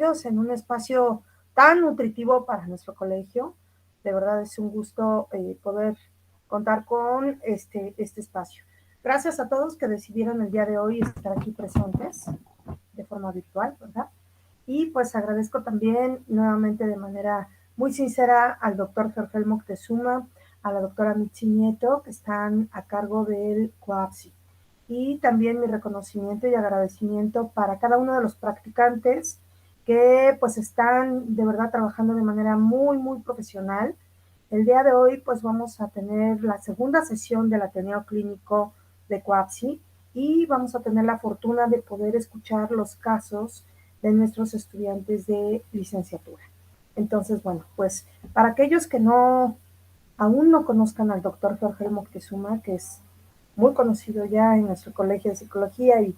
bienvenidos en un espacio tan nutritivo para nuestro colegio. De verdad es un gusto poder contar con este espacio. Gracias a todos que decidieron el día de hoy estar aquí presentes de forma virtual, ¿verdad? Y pues agradezco también nuevamente de manera muy sincera al doctor Jorge Moctezuma, a la doctora Mitzi Nieto, que están a cargo del COAPSI. Y también mi reconocimiento y agradecimiento para cada uno de los practicantes que pues están de verdad trabajando de manera muy, muy profesional. El día de hoy pues vamos a tener la segunda sesión del Ateneo Clínico de COAPSI y vamos a tener la fortuna de poder escuchar los casos de nuestros estudiantes de licenciatura. Entonces, bueno, pues para aquellos que aún no conozcan al doctor Jorge Moctezuma, que es muy conocido ya en nuestro colegio de psicología y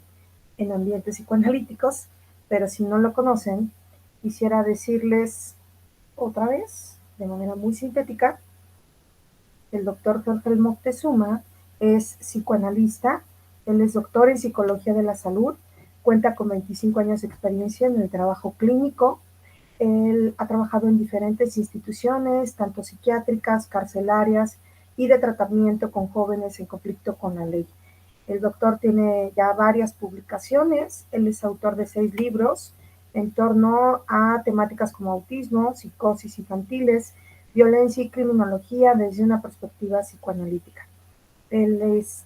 en ambientes psicoanalíticos, pero si no lo conocen, quisiera decirles otra vez, de manera muy sintética, el doctor Jorge Moctezuma es psicoanalista, él es doctor en psicología de la salud, cuenta con 25 años de experiencia en el trabajo clínico, él ha trabajado en diferentes instituciones, tanto psiquiátricas, carcelarias y de tratamiento con jóvenes en conflicto con la ley. El doctor tiene ya varias publicaciones, él es autor de 6 libros en torno a temáticas como autismo, psicosis infantiles, violencia y criminología desde una perspectiva psicoanalítica. Él es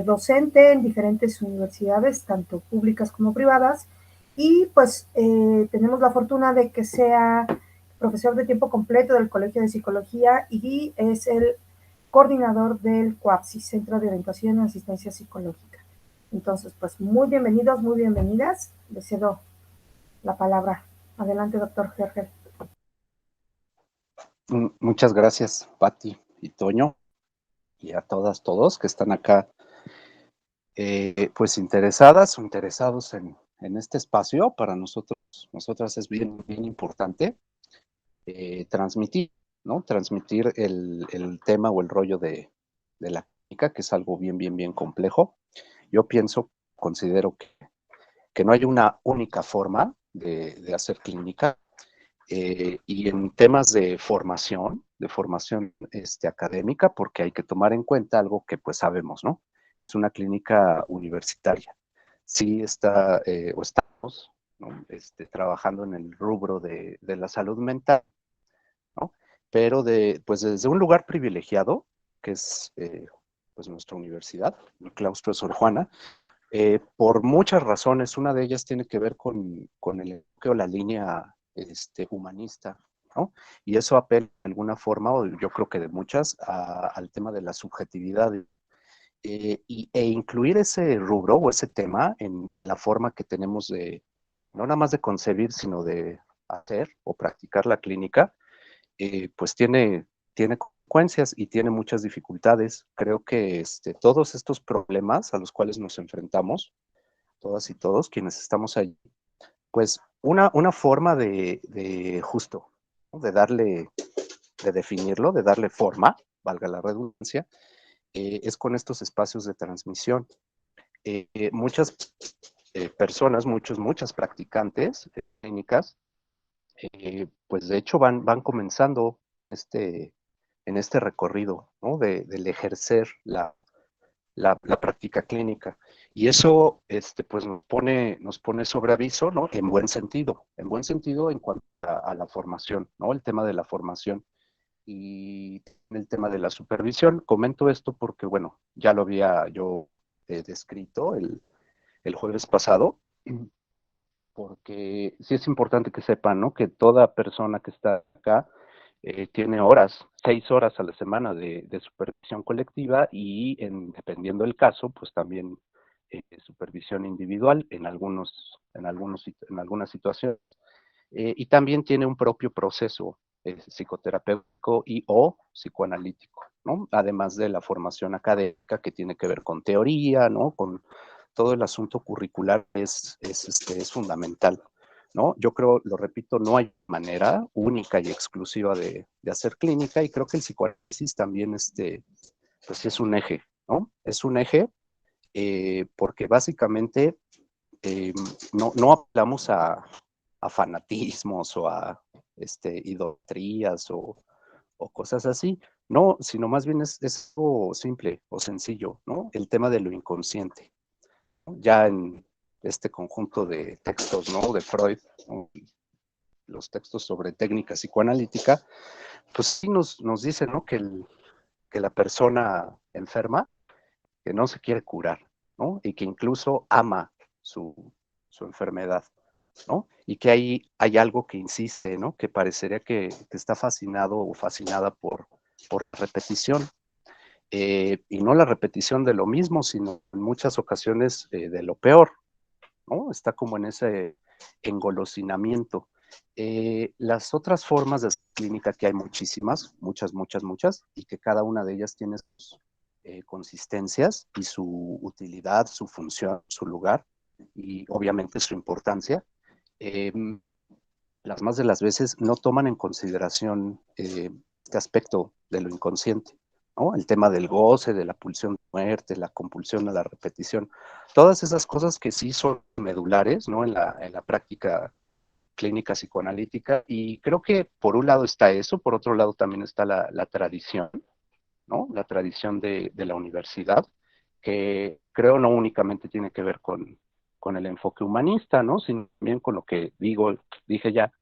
docente en diferentes universidades, tanto públicas como privadas, y pues tenemos la fortuna de que sea profesor de tiempo completo del Colegio de Psicología y es el coordinador del COAPSI, Centro de Orientación y Asistencia Psicológica. Entonces, pues muy bienvenidos, muy bienvenidas. Les cedo la palabra. Adelante, doctor Gerger. Muchas gracias, Pati y Toño, y a todas, todos que están acá, pues interesadas o interesados en este espacio. Para nosotras es bien, bien importante transmitir, ¿no? Transmitir el tema o el rollo de la clínica, que es algo bien, bien, bien complejo. Yo considero que no hay una única forma de hacer clínica. Y en temas de formación académica, porque hay que tomar en cuenta algo que pues sabemos, ¿no? Es una clínica universitaria. Sí está, o estamos, ¿no? Trabajando en el rubro de la salud mental, ¿no? Pero pues desde un lugar privilegiado, que es pues nuestra universidad, el claustro de Sor Juana, por muchas razones. Una de ellas tiene que ver con el enfoque o la línea humanista, ¿no? Y eso apela de alguna forma, o yo creo que de muchas, al tema de la subjetividad. E incluir ese rubro o ese tema en la forma que tenemos no nada más de concebir, sino de hacer o practicar la clínica, pues tiene consecuencias y tiene muchas dificultades. Creo que todos estos problemas a los cuales nos enfrentamos, todas y todos quienes estamos allí, pues una forma de justo, ¿no? De definirlo, de darle forma, valga la redundancia, es con estos espacios de transmisión. Muchas personas, muchas practicantes clínicas, pues de hecho van comenzando en este recorrido, ¿no? Del ejercer la práctica clínica. Y eso pues nos pone sobre aviso, ¿no? En buen sentido en cuanto a la formación, ¿no? El tema de la formación y el tema de la supervisión. Comento esto porque, bueno, ya lo había yo descrito el jueves pasado, porque sí es importante que sepan, ¿no? Que toda persona que está acá tiene 6 horas a la semana de supervisión colectiva y dependiendo del caso, pues también supervisión individual en algunas situaciones. Y también tiene un propio proceso psicoterapéutico y o psicoanalítico, ¿no? Además de la formación académica que tiene que ver con teoría, ¿no? Con todo el asunto curricular es fundamental, ¿no? Yo creo, lo repito, no hay manera única y exclusiva de hacer clínica, y creo que el psicoanálisis también pues es un eje, ¿no? Es un eje porque básicamente no apelamos a fanatismos o a idolatrías o cosas así, no, sino más bien es algo simple o sencillo, ¿no? El tema de lo inconsciente. ¿No? Ya en este conjunto de textos, ¿no? De Freud, ¿no? Los textos sobre técnica psicoanalítica, pues sí nos dice, ¿no? Que la persona enferma, que no se quiere curar, ¿no? Y que incluso ama su enfermedad, ¿no? Y que hay algo que insiste, ¿no? Que parecería que está fascinado o fascinada por la repetición. Y no la repetición de lo mismo, sino en muchas ocasiones de lo peor, ¿no? Está como en ese engolosinamiento. Las otras formas de clínica, que hay muchísimas, muchas, y que cada una de ellas tiene sus consistencias y su utilidad, su función, su lugar y obviamente su importancia. Eh, las más de las veces no toman en consideración este aspecto de lo inconsciente, ¿no? El tema del goce, de la pulsión de muerte, la compulsión a la repetición, todas esas cosas que sí son medulares, ¿no? En la práctica clínica psicoanalítica, y creo que por un lado está eso, por otro lado también está la tradición, ¿no? La tradición de la universidad, que creo no únicamente tiene que ver con el enfoque humanista, ¿no? Sino también con lo que dije ya,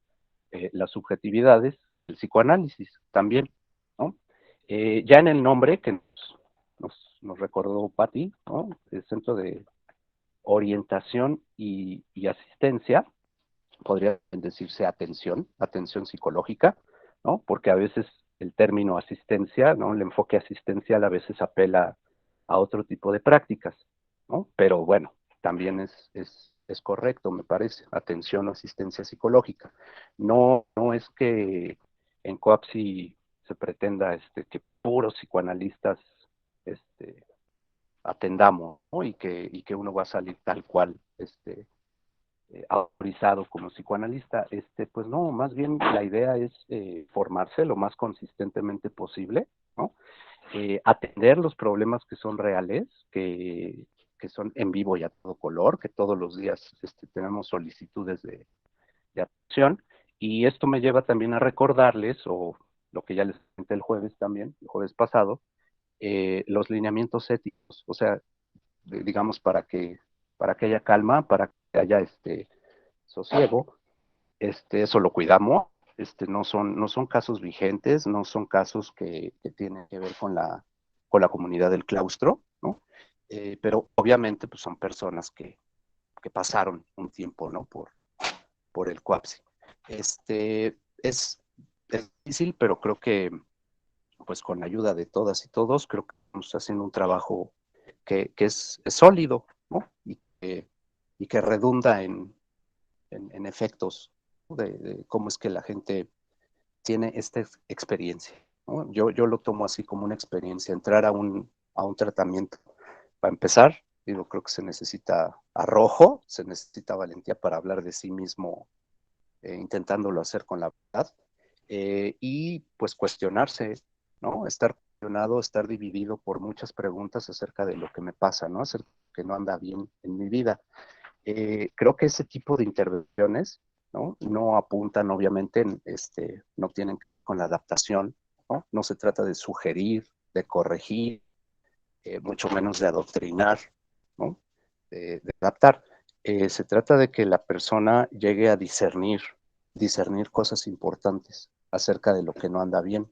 las subjetividades, el psicoanálisis también, ¿no? Ya en el nombre que nos recordó Patti, ¿no? El Centro de Orientación y Asistencia, podría decirse atención psicológica, ¿no? Porque a veces el término asistencia, ¿no? El enfoque asistencial a veces apela a otro tipo de prácticas, ¿no? Pero bueno, también es correcto, me parece, atención o asistencia psicológica. No es que en COAPSI se pretenda que puros psicoanalistas este, atendamos, ¿no? Y que uno va a salir tal cual autorizado como psicoanalista. Pues no, más bien la idea es formarse lo más consistentemente posible, ¿no? Atender los problemas que son reales, que son en vivo y a todo color, que todos los días tenemos solicitudes de atención, y esto me lleva también a recordarles, o lo que ya les comenté el jueves también, el jueves pasado, los lineamientos éticos, o sea, digamos, para que haya calma, para que haya sosiego, eso lo cuidamos, no son casos vigentes, no son casos que tienen que ver con la comunidad del claustro, ¿no? Pero obviamente pues son personas que pasaron un tiempo, ¿no? Por el COAPSI. Es difícil, pero creo que pues con la ayuda de todas y todos, creo que estamos haciendo un trabajo que es sólido, ¿no? Y que redunda en efectos, ¿no? De cómo es que la gente tiene esta experiencia, ¿no? Yo lo tomo así como una experiencia, entrar a un tratamiento. Para empezar, digo, creo que se necesita arrojo, se necesita valentía para hablar de sí mismo, intentándolo hacer con la verdad, y pues cuestionarse, ¿no? Estar cuestionado, estar dividido por muchas preguntas acerca de lo que me pasa, ¿no? Acerca de lo que no anda bien en mi vida. Creo que ese tipo de intervenciones, ¿no? Apuntan, obviamente, no tienen que ver con la adaptación, ¿no? No se trata de sugerir, de corregir, mucho menos de adoctrinar, ¿no? De adaptar. Se trata de que la persona llegue a discernir cosas importantes acerca de lo que no anda bien.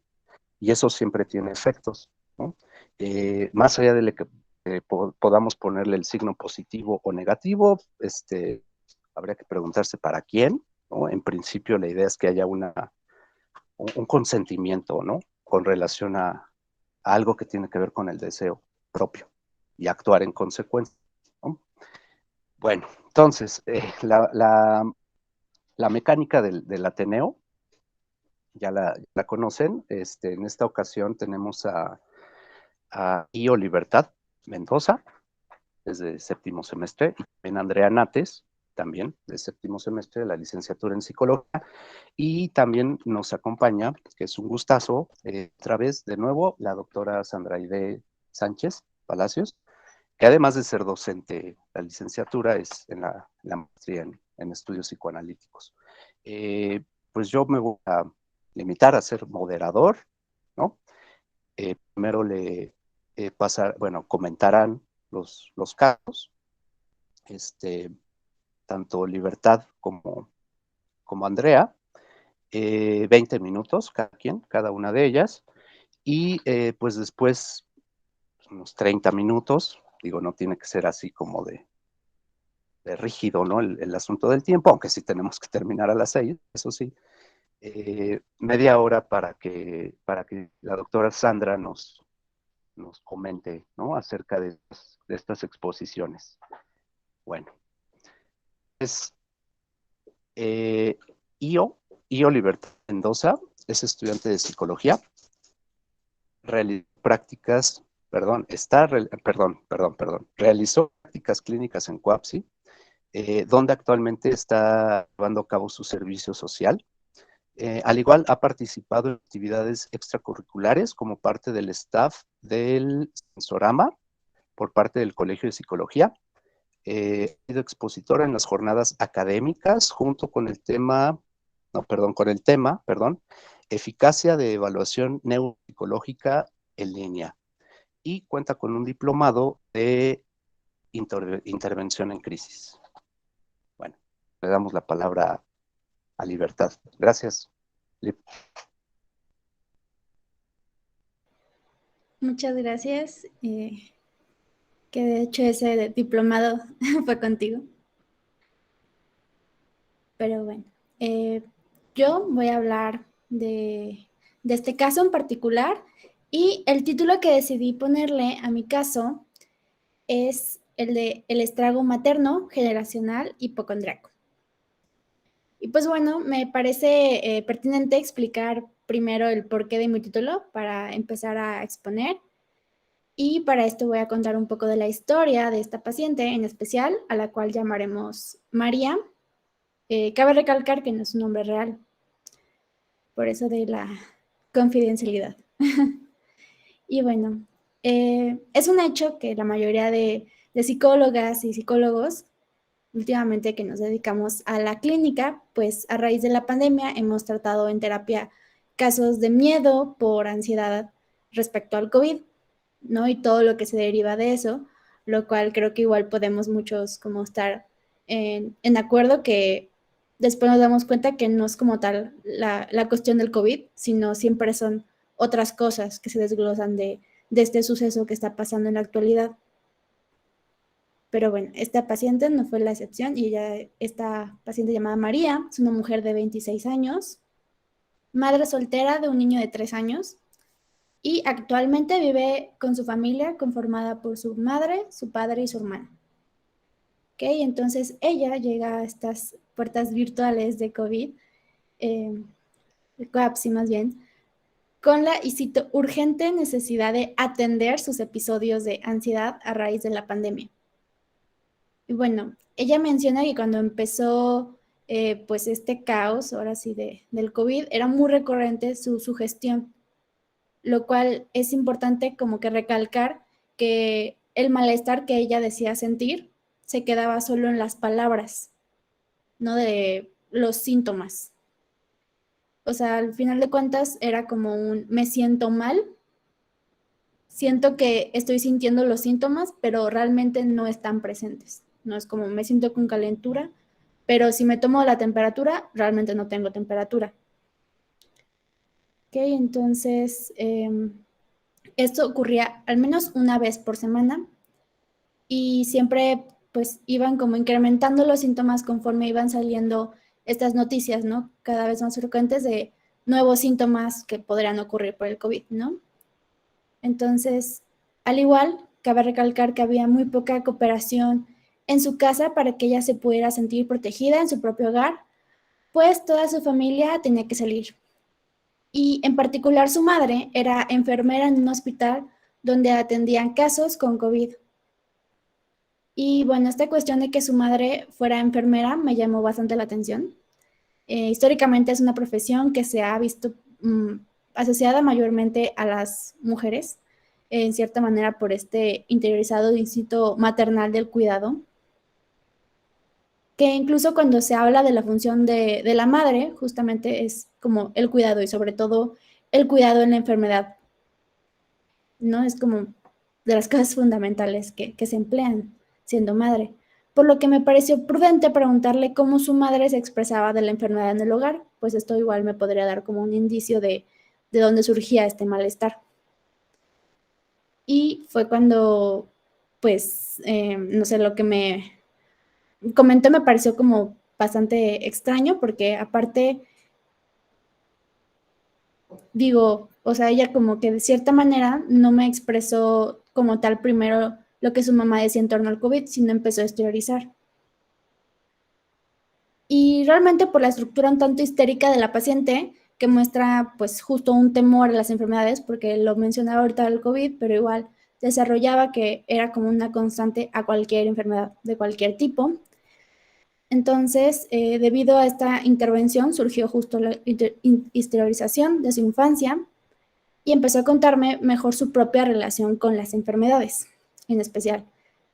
Y eso siempre tiene efectos, ¿no? Más allá de que podamos ponerle el signo positivo o negativo, habría que preguntarse para quién, ¿no? En principio la idea es que haya un consentimiento, ¿no? Con relación a algo que tiene que ver con el deseo propio y actuar en consecuencia, ¿no? Bueno, entonces, la mecánica del Ateneo, ya la conocen. En esta ocasión tenemos a Io Libertad Mendoza, desde séptimo semestre, y también Andrea Nates, también de séptimo semestre de la licenciatura en psicología, y también nos acompaña, que es un gustazo, otra vez de nuevo, la doctora Sandraide Sánchez Palacios, que además de ser docente, la licenciatura es en la maestría en estudios psicoanalíticos. Pues yo me voy a limitar a ser moderador, ¿no? Primero comentarán los casos, tanto Libertad como Andrea, 20 minutos cada una de ellas, y pues después unos 30 minutos, digo, no tiene que ser así como de rígido, ¿no? El asunto del tiempo, aunque sí tenemos que terminar a las 6, eso sí, media hora para que la doctora Sandra nos comente, ¿no? Acerca de estas exposiciones. Bueno, es Io Libertad Mendoza, es estudiante de psicología, realizó prácticas clínicas en Coapsi, donde actualmente está llevando a cabo su servicio social. Al igual, ha participado en actividades extracurriculares como parte del staff del Sensorama por parte del Colegio de Psicología. Ha sido expositora en las jornadas académicas junto con el tema, eficacia de evaluación neuropsicológica en línea, y cuenta con un diplomado de intervención en crisis. Bueno, le damos la palabra a Libertad. Gracias. Muchas gracias, que de hecho ese diplomado fue contigo. Pero bueno, yo voy a hablar de este caso en particular, y el título que decidí ponerle a mi caso es el de El estrago materno generacional hipocondriaco. Y pues bueno, me parece pertinente explicar primero el porqué de mi título para empezar a exponer. Y para esto voy a contar un poco de la historia de esta paciente en especial, a la cual llamaremos María. Cabe recalcar que no es un nombre real, por eso de la confidencialidad. Y bueno, es un hecho que la mayoría de psicólogas y psicólogos, últimamente que nos dedicamos a la clínica, pues a raíz de la pandemia hemos tratado en terapia casos de miedo por ansiedad respecto al COVID, ¿no? Y todo lo que se deriva de eso, lo cual creo que igual podemos muchos como estar en acuerdo, que después nos damos cuenta que no es como tal la cuestión del COVID, sino siempre son otras cosas que se desglosan de este suceso que está pasando en la actualidad. Pero bueno, esta paciente no fue la excepción, y esta paciente llamada María es una mujer de 26 años, madre soltera de un niño de 3 años, y actualmente vive con su familia conformada por su madre, su padre y su hermana. ¿Ok? Entonces ella llega a estas puertas virtuales de COVID, de COAPSI más bien, con la, y cito, urgente necesidad de atender sus episodios de ansiedad a raíz de la pandemia. Y bueno, ella menciona que cuando empezó pues este caos, ahora sí, del COVID, era muy recurrente su gestión, lo cual es importante como que recalcar que el malestar que ella decía sentir se quedaba solo en las palabras, no de los síntomas. O sea, al final de cuentas era como un me siento mal, siento que estoy sintiendo los síntomas, pero realmente no están presentes. No es como me siento con calentura, pero si me tomo la temperatura, realmente no tengo temperatura. Ok, entonces esto ocurría al menos una vez por semana, y siempre pues iban como incrementando los síntomas conforme iban saliendo estas noticias, ¿no? Cada vez más frecuentes de nuevos síntomas que podrían ocurrir por el COVID, ¿no? Entonces, al igual, cabe recalcar que había muy poca cooperación en su casa para que ella se pudiera sentir protegida en su propio hogar, pues toda su familia tenía que salir. Y en particular su madre era enfermera en un hospital donde atendían casos con COVID. Y bueno, esta cuestión de que su madre fuera enfermera me llamó bastante la atención. Históricamente es una profesión que se ha visto asociada mayormente a las mujeres. en cierta manera por este interiorizado instinto maternal del cuidado, que incluso cuando se habla de la función de la madre, justamente es como el cuidado y sobre todo el cuidado en la enfermedad, ¿no? Es como de las cosas fundamentales que se emplean siendo madre. Por lo que me pareció prudente preguntarle cómo su madre se expresaba de la enfermedad en el hogar, pues esto igual me podría dar como un indicio de dónde surgía este malestar. Y fue cuando, pues, no sé, lo que me comentó me pareció como bastante extraño, porque aparte, digo, o sea, ella como que de cierta manera no me expresó como tal primero lo que su mamá decía en torno al COVID, sino empezó a exteriorizar. Y realmente por la estructura un tanto histérica de la paciente, que muestra pues justo un temor a las enfermedades, porque lo mencionaba ahorita el COVID, pero igual desarrollaba que era como una constante a cualquier enfermedad de cualquier tipo. Entonces, debido a esta intervención, surgió justo la histerización de su infancia y empezó a contarme mejor su propia relación con las enfermedades, en especial,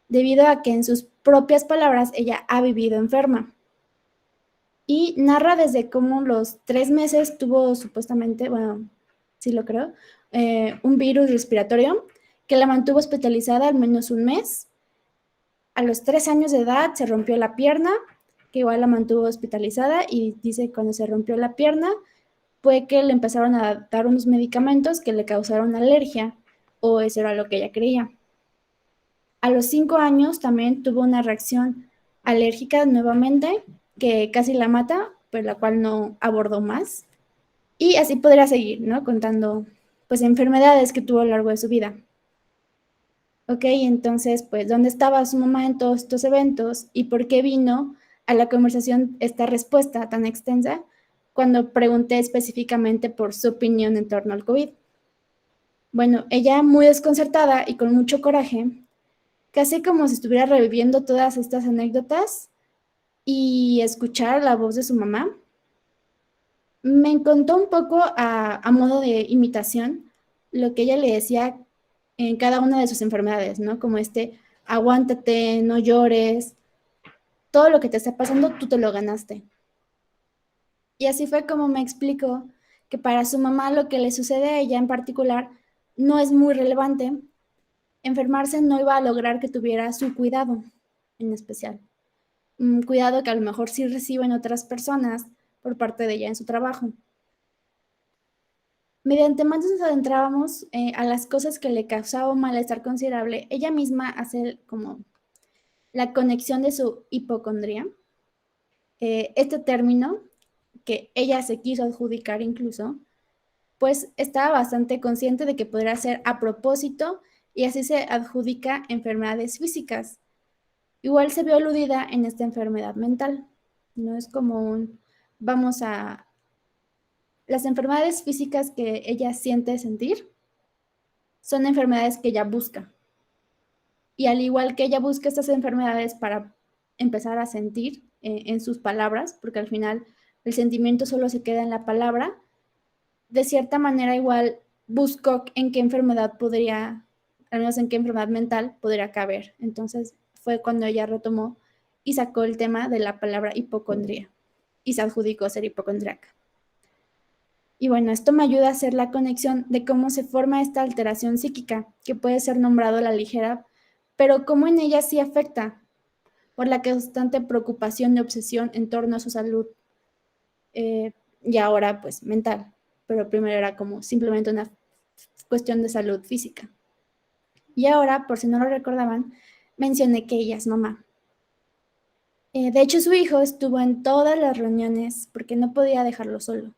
debido a que en sus propias palabras ella ha vivido enferma. Y narra desde cómo los 3 meses tuvo supuestamente, bueno, sí lo creo, un virus respiratorio que la mantuvo hospitalizada al menos un mes. A los 3 años de edad se rompió la pierna, que igual la mantuvo hospitalizada, y dice que cuando se rompió la pierna fue que le empezaron a dar unos medicamentos que le causaron alergia, o eso era lo que ella creía. A los 5 años también tuvo una reacción alérgica nuevamente, que casi la mata, pero la cual no abordó más. Y así podría seguir, ¿no? Contando, pues, enfermedades que tuvo a lo largo de su vida. Ok, entonces, pues, ¿dónde estaba su mamá en todos estos eventos? ¿Y por qué vino a la conversación esta respuesta tan extensa cuando pregunté específicamente por su opinión en torno al COVID? Bueno, ella muy desconcertada y con mucho coraje, casi como si estuviera reviviendo todas estas anécdotas y escuchar la voz de su mamá, me contó un poco a modo de imitación lo que ella le decía en cada una de sus enfermedades, ¿no? Como aguántate, no llores, todo lo que te está pasando, tú te lo ganaste. Y así fue como me explicó que para su mamá lo que le sucede a ella en particular no es muy relevante. Enfermarse no iba a lograr que tuviera su cuidado en especial. Un cuidado que a lo mejor sí reciben otras personas por parte de ella en su trabajo. Mediante más nos adentrábamos a las cosas que le causaban un malestar considerable, ella misma hace como la conexión de su hipocondría. Este término, que ella se quiso adjudicar incluso, pues estaba bastante consciente de que podría ser a propósito y así se adjudica enfermedades físicas. Igual se vio aludida en esta enfermedad mental. No es como vamos a las enfermedades físicas que ella siente sentir, son enfermedades que ella busca. Y al igual que ella busca estas enfermedades para empezar a sentir en sus palabras, porque al final el sentimiento solo se queda en la palabra, de cierta manera igual buscó en qué enfermedad podría, al menos en qué enfermedad mental podría caber. Entonces fue cuando ella retomó y sacó el tema de la palabra hipocondría y se adjudicó ser hipocondríaca. Y bueno, esto me ayuda a hacer la conexión de cómo se forma esta alteración psíquica, que puede ser nombrado a la ligera, pero cómo en ella sí afecta por la constante preocupación y obsesión en torno a su salud, y ahora pues mental, pero primero era como simplemente una cuestión de salud física. Y ahora, por si no lo recordaban, mencioné que ella es mamá. De hecho, su hijo estuvo en todas las reuniones porque no podía dejarlo solo.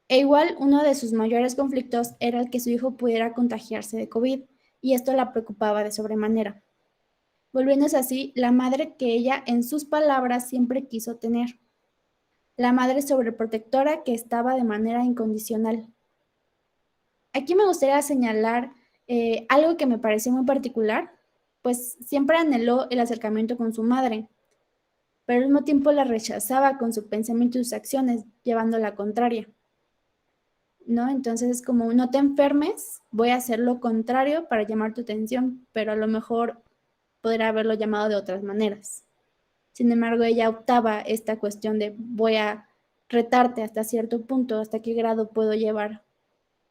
E igual, uno de sus mayores conflictos era el que su hijo pudiera contagiarse de COVID, y esto la preocupaba de sobremanera, volviéndose así la madre que ella, en sus palabras, siempre quiso tener. La madre sobreprotectora que estaba de manera incondicional. Aquí me gustaría señalar algo que me pareció muy particular, pues siempre anheló el acercamiento con su madre, pero al mismo tiempo la rechazaba con su pensamiento y sus acciones, llevando la contraria. ¿no? Entonces es como, no te enfermes, voy a hacer lo contrario para llamar tu atención, pero a lo mejor podría haberlo llamado de otras maneras. Sin embargo, ella optaba esta cuestión de voy a retarte hasta cierto punto, hasta qué grado puedo llevar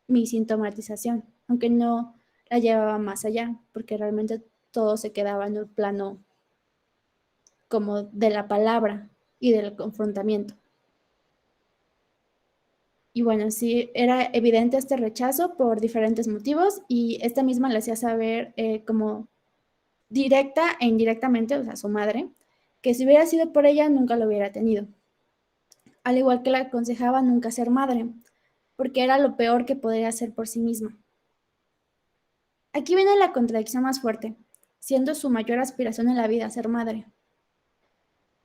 mi sintomatización, aunque no la llevaba más allá, porque realmente todo se quedaba en el plano como de la palabra y del confrontamiento. Y bueno, sí, era evidente este rechazo por diferentes motivos y esta misma le hacía saber como directa e indirectamente, o sea, su madre, que si hubiera sido por ella nunca lo hubiera tenido. Al igual que le aconsejaba nunca ser madre, porque era lo peor que podría hacer por sí misma. Aquí viene la contradicción más fuerte, siendo su mayor aspiración en la vida ser madre.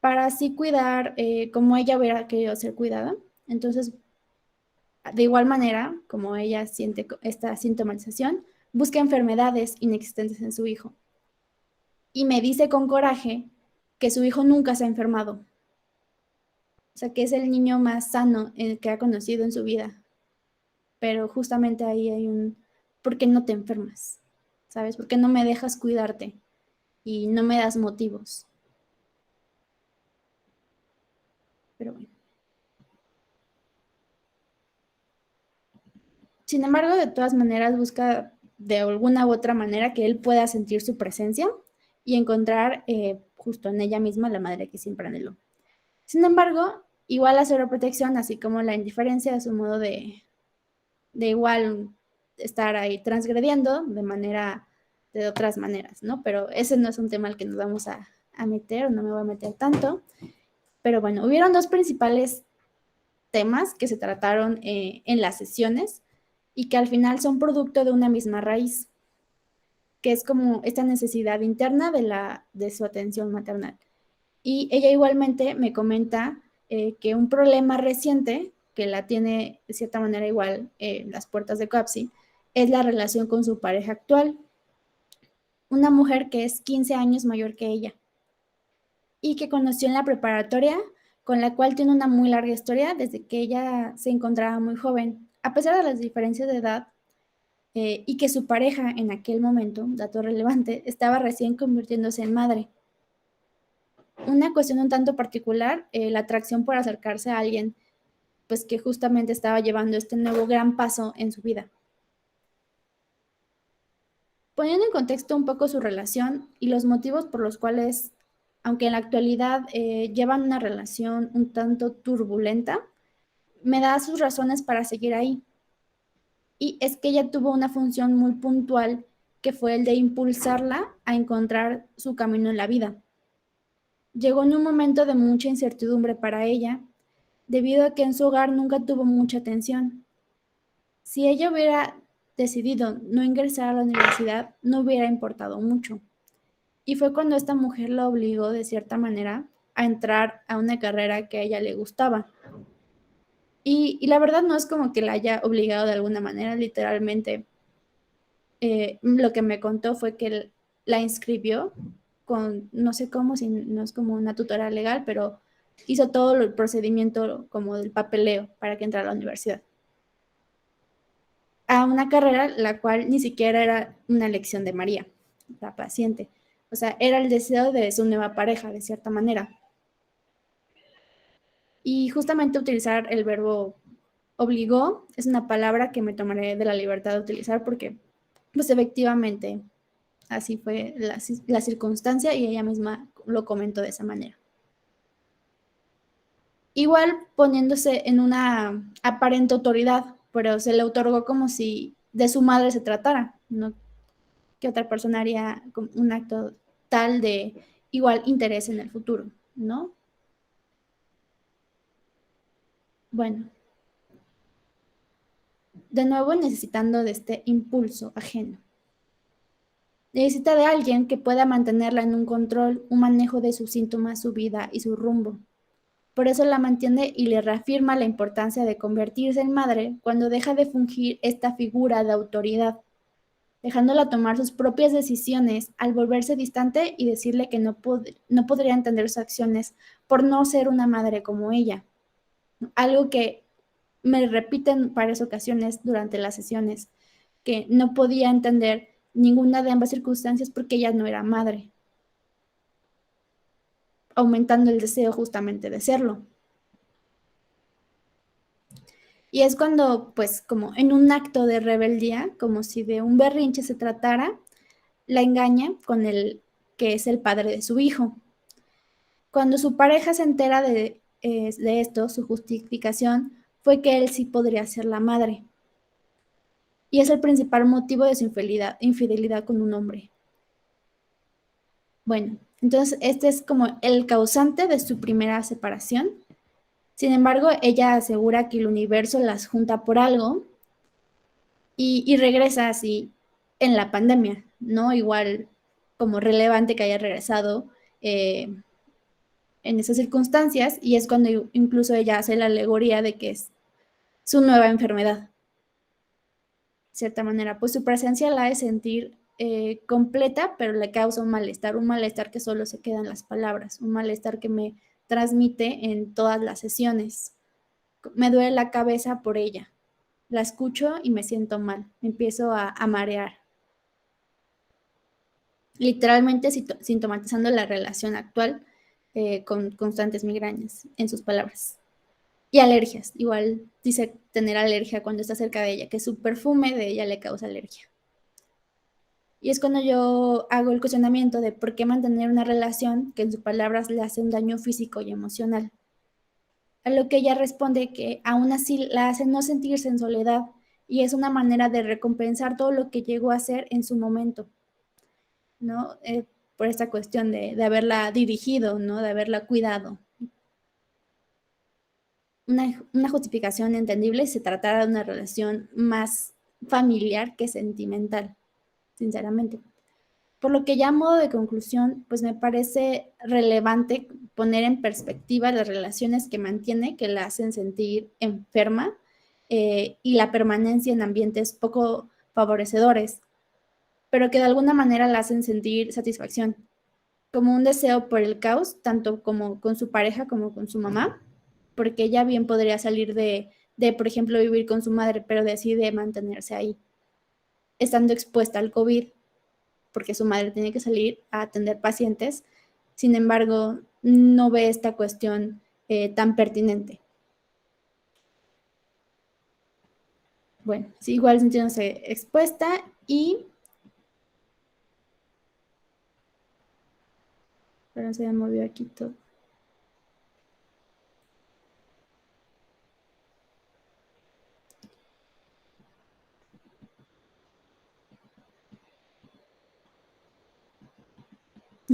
Para así cuidar como ella hubiera querido ser cuidada, entonces de igual manera, como ella siente esta sintomatización, busca enfermedades inexistentes en su hijo. Y me dice con coraje que su hijo nunca se ha enfermado. O sea, que es el niño más sano que ha conocido en su vida. Pero justamente ahí hay ¿por qué no te enfermas? ¿Sabes? ¿Por qué no me dejas cuidarte? Y no me das motivos. Pero bueno. Sin embargo, de todas maneras busca de alguna u otra manera que él pueda sentir su presencia y encontrar justo en ella misma la madre que siempre anheló. Sin embargo, igual la sobreprotección, así como la indiferencia, es un modo de igual estar ahí transgrediendo de otras maneras, ¿no? Pero ese no es un tema al que nos vamos a meter, no me voy a meter tanto. Pero bueno, hubieron dos principales temas que se trataron en las sesiones y que al final son producto de una misma raíz, que es como esta necesidad interna de su atención maternal. Y ella igualmente me comenta que un problema reciente, que la tiene de cierta manera igual en las puertas de COAPSI, es la relación con su pareja actual, una mujer que es 15 años mayor que ella y que conoció en la preparatoria, con la cual tiene una muy larga historia desde que ella se encontraba muy joven. A pesar de las diferencias de edad, y que su pareja en aquel momento, dato relevante, estaba recién convirtiéndose en madre. Una cuestión un tanto particular, la atracción por acercarse a alguien pues que justamente estaba llevando este nuevo gran paso en su vida. Poniendo en contexto un poco su relación y los motivos por los cuales, aunque en la actualidad llevan una relación un tanto turbulenta, me da sus razones para seguir ahí. Y es que ella tuvo una función muy puntual que fue el de impulsarla a encontrar su camino en la vida. Llegó en un momento de mucha incertidumbre para ella, debido a que en su hogar nunca tuvo mucha atención. Si ella hubiera decidido no ingresar a la universidad, no hubiera importado mucho. Y fue cuando esta mujer la obligó, de cierta manera, a entrar a una carrera que a ella le gustaba. Y la verdad no es como que la haya obligado de alguna manera, literalmente. Lo que me contó fue que la inscribió con, no sé cómo, si no es como una tutora legal, pero hizo todo el procedimiento como del papeleo para que entrara a la universidad. A una carrera la cual ni siquiera era una elección de María, la paciente. O sea, era el deseo de su nueva pareja, de cierta manera. Y justamente utilizar el verbo obligó es una palabra que me tomaré de la libertad de utilizar porque, pues efectivamente, así fue la circunstancia y ella misma lo comentó de esa manera. Igual poniéndose en una aparente autoridad, pero se le otorgó como si de su madre se tratara, ¿no? Que otra persona haría un acto tal de igual interés en el futuro, ¿no? Bueno, de nuevo necesitando de este impulso ajeno. Necesita de alguien que pueda mantenerla en un control, un manejo de sus síntomas, su vida y su rumbo. Por eso la mantiene y le reafirma la importancia de convertirse en madre cuando deja de fungir esta figura de autoridad, dejándola tomar sus propias decisiones al volverse distante y decirle que no podría entender sus acciones por no ser una madre como ella. Algo que me repite en varias ocasiones durante las sesiones que no podía entender ninguna de ambas circunstancias porque ella no era madre, aumentando el deseo justamente de serlo. Y es cuando, pues, como en un acto de rebeldía, como si de un berrinche se tratara, la engaña con el que es el padre de su hijo. Cuando su pareja se entera de esto, su justificación fue que él sí podría ser la madre. Y es el principal motivo de su infidelidad con un hombre. Bueno, entonces este es como el causante de su primera separación. Sin embargo, ella asegura que el universo las junta por algo y regresa así en la pandemia, ¿no? Igual como relevante que haya regresado en esas circunstancias, y es cuando incluso ella hace la alegoría de que es su nueva enfermedad. De cierta manera, pues su presencia la hace sentir completa, pero le causa un malestar que solo se queda en las palabras, un malestar que me transmite en todas las sesiones. Me duele la cabeza por ella, la escucho y me siento mal, me empiezo a marear. Literalmente sintomatizando la relación actual con constantes migrañas, en sus palabras. Y alergias, igual dice tener alergia cuando está cerca de ella, que su perfume de ella le causa alergia. Y es cuando yo hago el cuestionamiento de por qué mantener una relación que en sus palabras le hace un daño físico y emocional. A lo que ella responde que aún así la hace no sentirse en soledad y es una manera de recompensar todo lo que llegó a hacer en su momento, ¿no? Por esta cuestión de haberla dirigido, ¿no? De haberla cuidado. Una justificación entendible si se tratara de una relación más familiar que sentimental, sinceramente. Por lo que ya a modo de conclusión, pues me parece relevante poner en perspectiva las relaciones que mantiene, que la hacen sentir enferma, y la permanencia en ambientes poco favorecedores, pero que de alguna manera la hacen sentir satisfacción, como un deseo por el caos, tanto como con su pareja como con su mamá, porque ella bien podría salir por ejemplo, vivir con su madre, pero decide mantenerse ahí, estando expuesta al COVID, porque su madre tiene que salir a atender pacientes. Sin embargo, no ve esta cuestión tan pertinente. Bueno, sí, igual sintiéndose expuesta y... Pero se me movió aquí todo.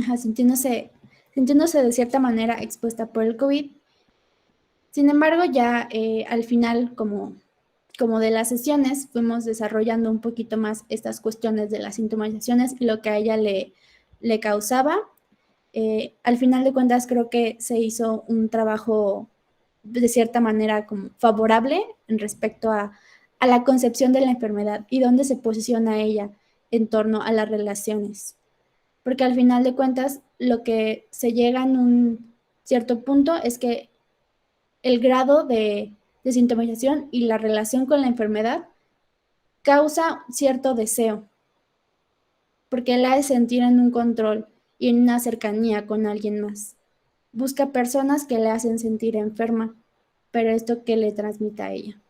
Ajá, sintiéndose de cierta manera expuesta por el COVID. Sin embargo, ya al final, como de las sesiones, fuimos desarrollando un poquito más estas cuestiones de las sintomatizaciones y lo que a ella le causaba. Al final de cuentas, creo que se hizo un trabajo de cierta manera como favorable en respecto a la concepción de la enfermedad y dónde se posiciona ella en torno a las relaciones. Porque al final de cuentas, lo que se llega en un cierto punto es que el grado de sintomización y la relación con la enfermedad causa cierto deseo, porque la hace sentir en un control y en una cercanía con alguien más. Busca personas que le hacen sentir enferma, pero esto que le transmite a ella.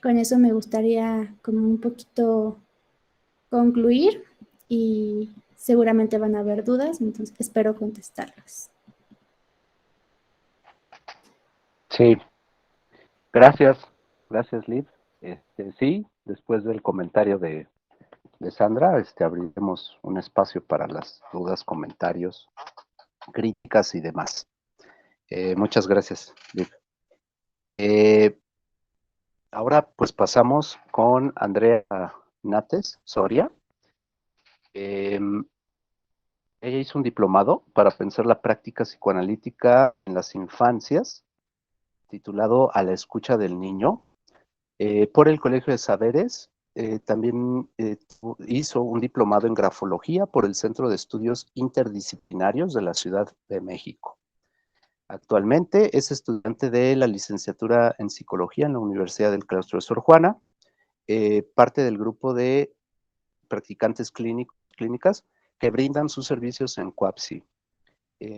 Con eso me gustaría como un poquito concluir y seguramente van a haber dudas, entonces espero contestarlas. Sí, gracias, Liv. Sí, después del comentario de Sandra, abriremos un espacio para las dudas, comentarios, críticas y demás. Muchas gracias, Liv. Ahora pues pasamos con Andrea Nates Soria. Ella hizo un diplomado para pensar la práctica psicoanalítica en las infancias, titulado A la escucha del niño, por el Colegio de Saberes. También hizo un diplomado en grafología por el Centro de Estudios Interdisciplinarios de la Ciudad de México. Actualmente es estudiante de la licenciatura en Psicología en la Universidad del Claustro de Sor Juana, parte del grupo de practicantes clínicas que brindan sus servicios en CUAPSI.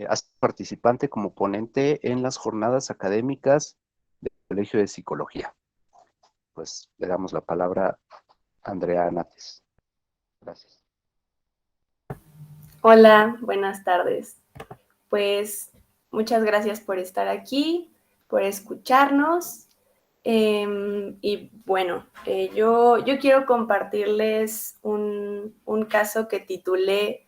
Ha sido participante como ponente en las jornadas académicas del Colegio de Psicología. Pues le damos la palabra a Andrea Nates. Gracias. Hola, buenas tardes. Pues muchas gracias por estar aquí, por escucharnos. Y bueno, yo quiero compartirles un caso que titulé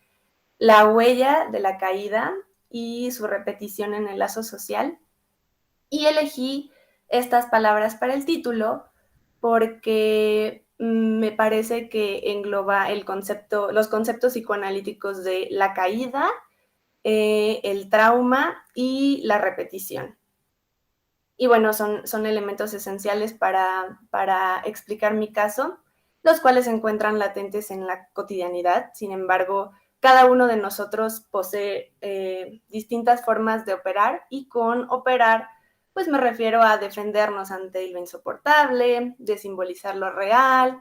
La huella de la caída y su repetición en el lazo social. Y elegí estas palabras para el título porque me parece que engloba los conceptos psicoanalíticos de la caída, el trauma y la repetición. Y bueno, son elementos esenciales para explicar mi caso, los cuales se encuentran latentes en la cotidianidad. Sin embargo, cada uno de nosotros posee distintas formas de operar, y con operar pues me refiero a defendernos ante lo insoportable, de simbolizar lo real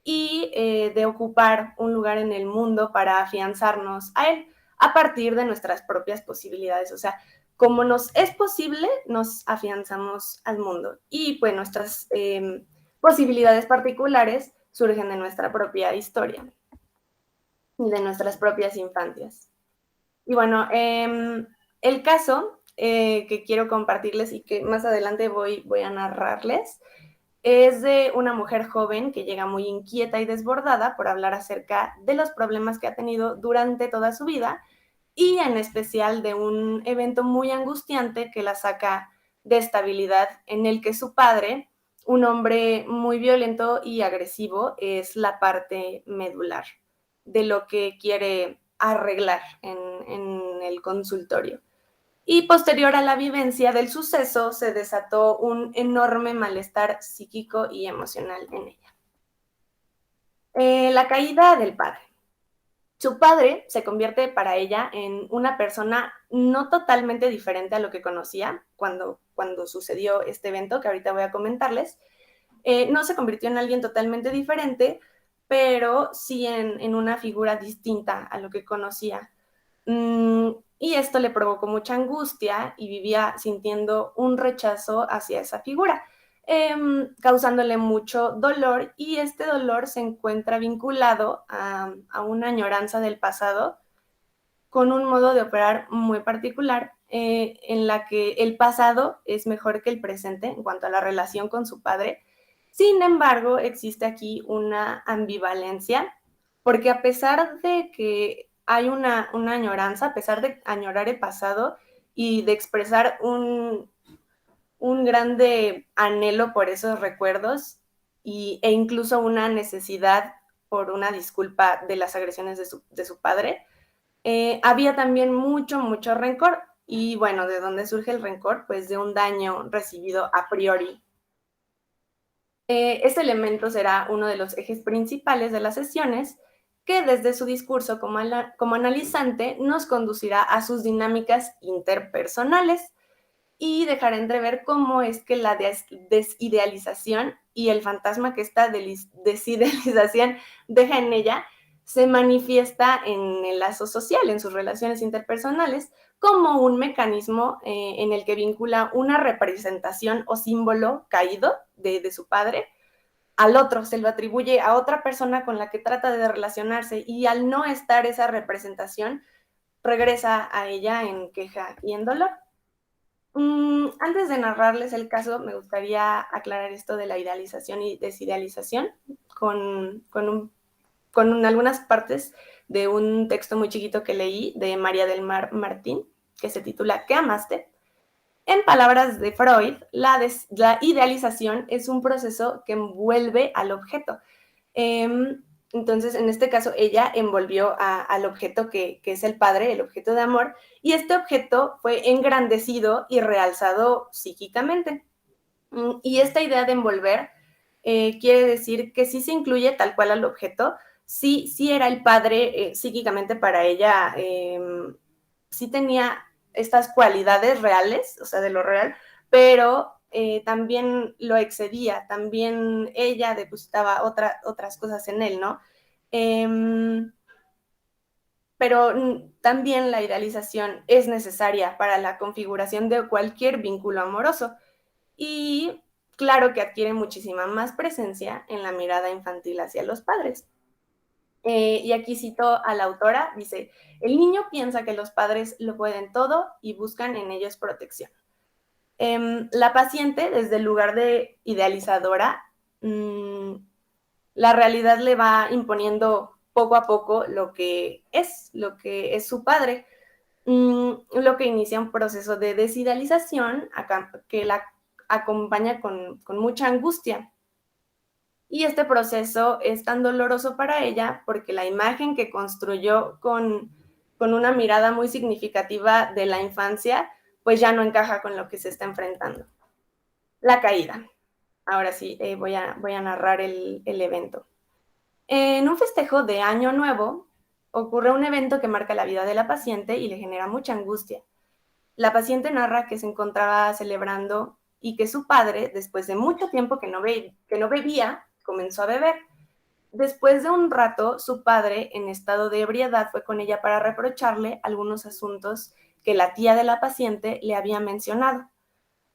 y de ocupar un lugar en el mundo para afianzarnos a él a partir de nuestras propias posibilidades. O sea, como nos es posible, nos afianzamos al mundo, y pues nuestras posibilidades particulares surgen de nuestra propia historia y de nuestras propias infancias. Y bueno, el caso que quiero compartirles y que más adelante voy a narrarles es de una mujer joven que llega muy inquieta y desbordada por hablar acerca de los problemas que ha tenido durante toda su vida, y en especial de un evento muy angustiante que la saca de estabilidad, en el que su padre, un hombre muy violento y agresivo, es la parte medular de lo que quiere arreglar en el consultorio. Y posterior a la vivencia del suceso, se desató un enorme malestar psíquico y emocional en ella. La caída del padre. Su padre se convierte para ella en una persona no totalmente diferente a lo que conocía cuando sucedió este evento que ahorita voy a comentarles. No se convirtió en alguien totalmente diferente, pero sí en una figura distinta a lo que conocía. Y esto le provocó mucha angustia y vivía sintiendo un rechazo hacia esa figura, causándole mucho dolor, y este dolor se encuentra vinculado a una añoranza del pasado, con un modo de operar muy particular, en la que el pasado es mejor que el presente en cuanto a la relación con su padre. Sin embargo, existe aquí una ambivalencia, porque a pesar de que hay una añoranza, a pesar de añorar el pasado y de expresar un grande anhelo por esos recuerdos, e incluso una necesidad por una disculpa de las agresiones de su padre, había también mucho rencor. Y bueno, ¿de dónde surge el rencor? Pues de un daño recibido a priori. Este elemento será uno de los ejes principales de las sesiones, que desde su discurso como analizante nos conducirá a sus dinámicas interpersonales y dejará entrever cómo es que la desidealización y el fantasma que esta desidealización deja en ella se manifiesta en el lazo social, en sus relaciones interpersonales, como un mecanismo en el que vincula una representación o símbolo caído de su padre al otro, se lo atribuye a otra persona con la que trata de relacionarse, y al no estar esa representación, regresa a ella en queja y en dolor. Antes de narrarles el caso, me gustaría aclarar esto de la idealización y desidealización con algunas partes de un texto muy chiquito que leí de María del Mar Martín, que se titula ¿Qué amaste? En palabras de Freud, la idealización es un proceso que envuelve al objeto. Entonces, en este caso, ella envolvió al objeto que es el padre, el objeto de amor, y este objeto fue engrandecido y realzado psíquicamente. Y esta idea de envolver quiere decir que sí se incluye tal cual al objeto, sí era el padre psíquicamente para ella, sí tenía estas cualidades reales, o sea, de lo real, pero también lo excedía, también ella depositaba otras cosas en él, ¿no? Pero también la idealización es necesaria para la configuración de cualquier vínculo amoroso y claro que adquiere muchísima más presencia en la mirada infantil hacia los padres. Y aquí cito a la autora, dice, el niño piensa que los padres lo pueden todo y buscan en ellos protección. La paciente, desde el lugar de idealizadora, la realidad le va imponiendo poco a poco lo que es su padre, lo que inicia un proceso de desidealización que la acompaña con mucha angustia. Y este proceso es tan doloroso para ella porque la imagen que construyó con una mirada muy significativa de la infancia, pues ya no encaja con lo que se está enfrentando. La caída. Ahora sí, voy a narrar el evento. En un festejo de Año Nuevo, ocurre un evento que marca la vida de la paciente y le genera mucha angustia. La paciente narra que se encontraba celebrando y que su padre, después de mucho tiempo que no bebía, comenzó a beber. Después de un rato, su padre, en estado de ebriedad, fue con ella para reprocharle algunos asuntos que la tía de la paciente le había mencionado,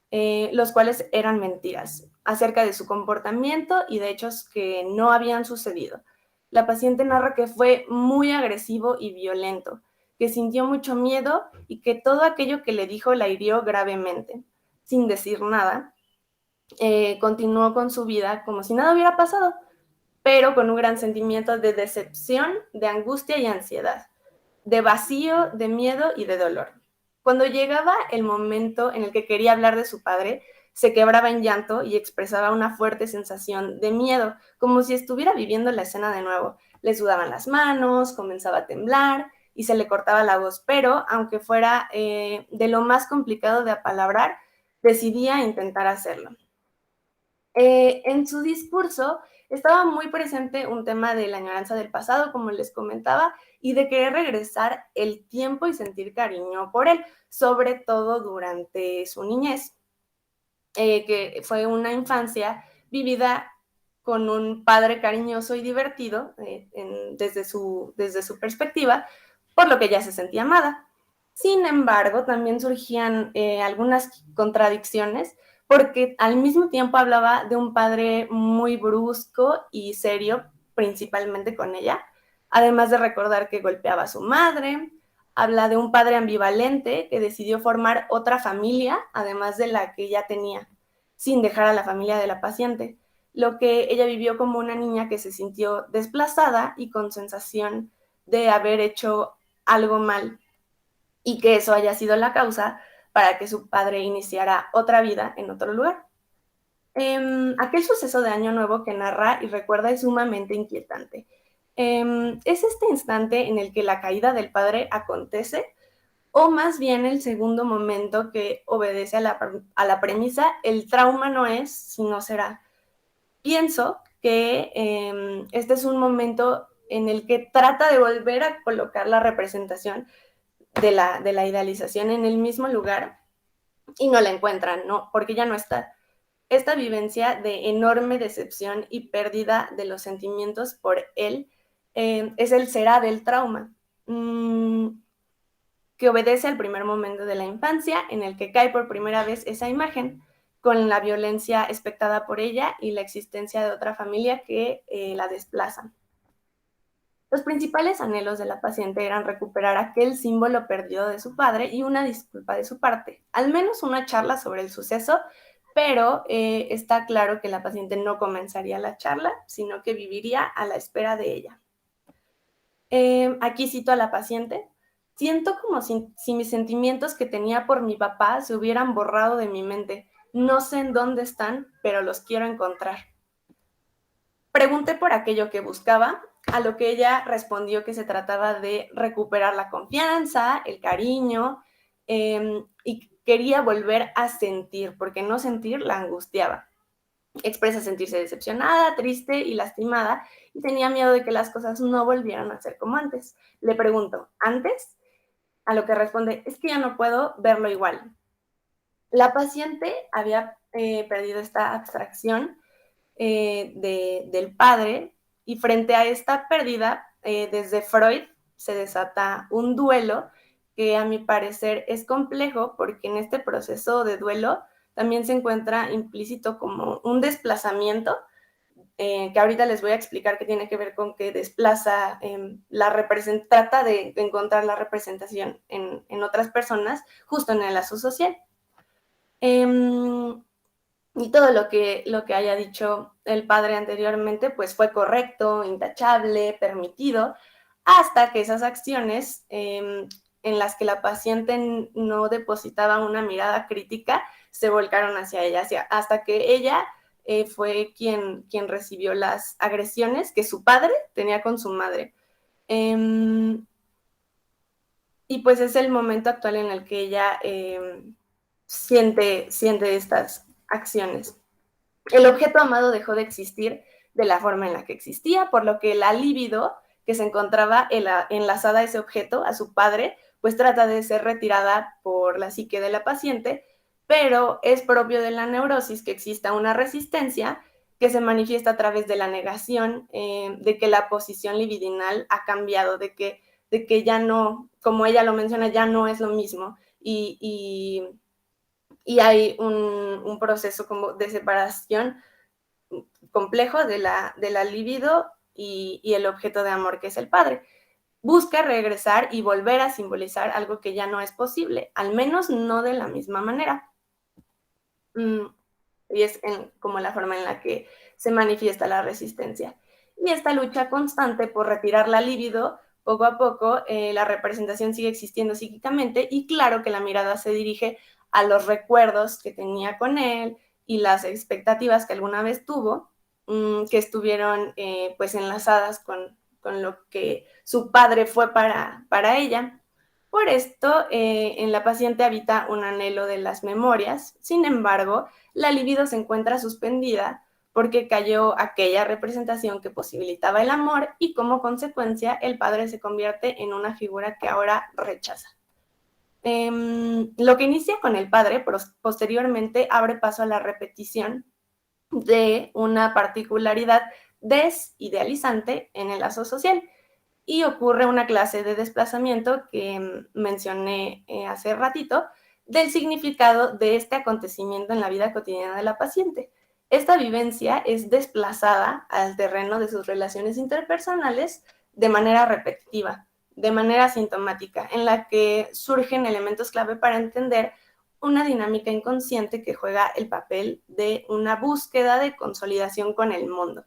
los cuales eran mentiras, acerca de su comportamiento y de hechos que no habían sucedido. La paciente narra que fue muy agresivo y violento, que sintió mucho miedo y que todo aquello que le dijo la hirió gravemente. Sin decir nada, continuó con su vida como si nada hubiera pasado, pero con un gran sentimiento de decepción, de angustia y ansiedad, de vacío, de miedo y de dolor. Cuando llegaba el momento en el que quería hablar de su padre, se quebraba en llanto y expresaba una fuerte sensación de miedo, como si estuviera viviendo la escena de nuevo. Le sudaban las manos, comenzaba a temblar y se le cortaba la voz, pero aunque fuera de lo más complicado de apalabrar, decidía intentar hacerlo. En su discurso estaba muy presente un tema de la añoranza del pasado, como les comentaba, y de querer regresar el tiempo y sentir cariño por él, sobre todo durante su niñez, que fue una infancia vivida con un padre cariñoso y divertido desde su perspectiva, por lo que ella se sentía amada. Sin embargo, también surgían algunas contradicciones, porque al mismo tiempo hablaba de un padre muy brusco y serio, principalmente con ella, además de recordar que golpeaba a su madre. Habla de un padre ambivalente que decidió formar otra familia, además de la que ella tenía, sin dejar a la familia de la paciente, lo que ella vivió como una niña que se sintió desplazada y con sensación de haber hecho algo mal, y que eso haya sido la causa para que su padre iniciara otra vida en otro lugar. Aquel suceso de Año Nuevo que narra y recuerda es sumamente inquietante. Es este instante en el que la caída del padre acontece, o más bien el segundo momento que obedece a la premisa, el trauma no es, sino será. Pienso que este es un momento en el que trata de volver a colocar la representación de la idealización en el mismo lugar y no la encuentran, ¿no? Porque ya no está. Esta vivencia de enorme decepción y pérdida de los sentimientos por él es el será del trauma, que obedece al primer momento de la infancia en el que cae por primera vez esa imagen, con la violencia expectada por ella y la existencia de otra familia que la desplaza. Los principales anhelos de la paciente eran recuperar aquel símbolo perdido de su padre y una disculpa de su parte, al menos una charla sobre el suceso, pero está claro que la paciente no comenzaría la charla, sino que viviría a la espera de ella. Aquí cito a la paciente: siento como si mis sentimientos que tenía por mi papá se hubieran borrado de mi mente. No sé en dónde están, pero los quiero encontrar. Pregunté por aquello que buscaba, a lo que ella respondió que se trataba de recuperar la confianza, el cariño, y quería volver a sentir, porque no sentir la angustiaba. Expresa sentirse decepcionada, triste y lastimada, y tenía miedo de que las cosas no volvieran a ser como antes. Le pregunto, ¿antes? a lo que responde, es que ya no puedo verlo igual. La paciente había perdido esta abstracción del padre, y frente a esta pérdida, desde Freud se desata un duelo que a mi parecer es complejo, porque en este proceso de duelo también se encuentra implícito como un desplazamiento, que ahorita les voy a explicar qué tiene que ver con que desplaza, trata de encontrar la representación en otras personas, justo en el lazo social. Y todo lo que haya dicho el padre anteriormente, pues fue correcto, intachable, permitido, hasta que esas acciones en las que la paciente no depositaba una mirada crítica se volcaron hacia ella, hasta que ella fue quien recibió las agresiones que su padre tenía con su madre. Y pues es el momento actual en el que ella siente estas acciones. El objeto amado dejó de existir de la forma en la que existía, por lo que la libido que se encontraba enlazada a ese objeto, a su padre, pues trata de ser retirada por la psique de la paciente, pero es propio de la neurosis que exista una resistencia que se manifiesta a través de la negación de que la posición libidinal ha cambiado, de que ya no, como ella lo menciona, ya no es lo mismo, y hay un proceso como de separación complejo de la libido y el objeto de amor, que es el padre. Busca regresar y volver a simbolizar algo que ya no es posible, al menos no de la misma manera. Y es como la forma en la que se manifiesta la resistencia. Y esta lucha constante por retirar la libido, poco a poco la representación sigue existiendo psíquicamente, y claro que la mirada se dirige a los recuerdos que tenía con él y las expectativas que alguna vez tuvo, que estuvieron pues enlazadas con lo que su padre fue para ella. Por esto, en la paciente habita un anhelo de las memorias. Sin embargo, la libido se encuentra suspendida porque cayó aquella representación que posibilitaba el amor, y como consecuencia el padre se convierte en una figura que ahora rechaza. Lo que inicia con el padre posteriormente abre paso a la repetición de una particularidad desidealizante en el lazo social, y ocurre una clase de desplazamiento que mencioné hace ratito, del significado de este acontecimiento en la vida cotidiana de la paciente. Esta vivencia es desplazada al terreno de sus relaciones interpersonales de manera repetitiva, de manera sintomática, en la que surgen elementos clave para entender una dinámica inconsciente que juega el papel de una búsqueda de consolidación con el mundo.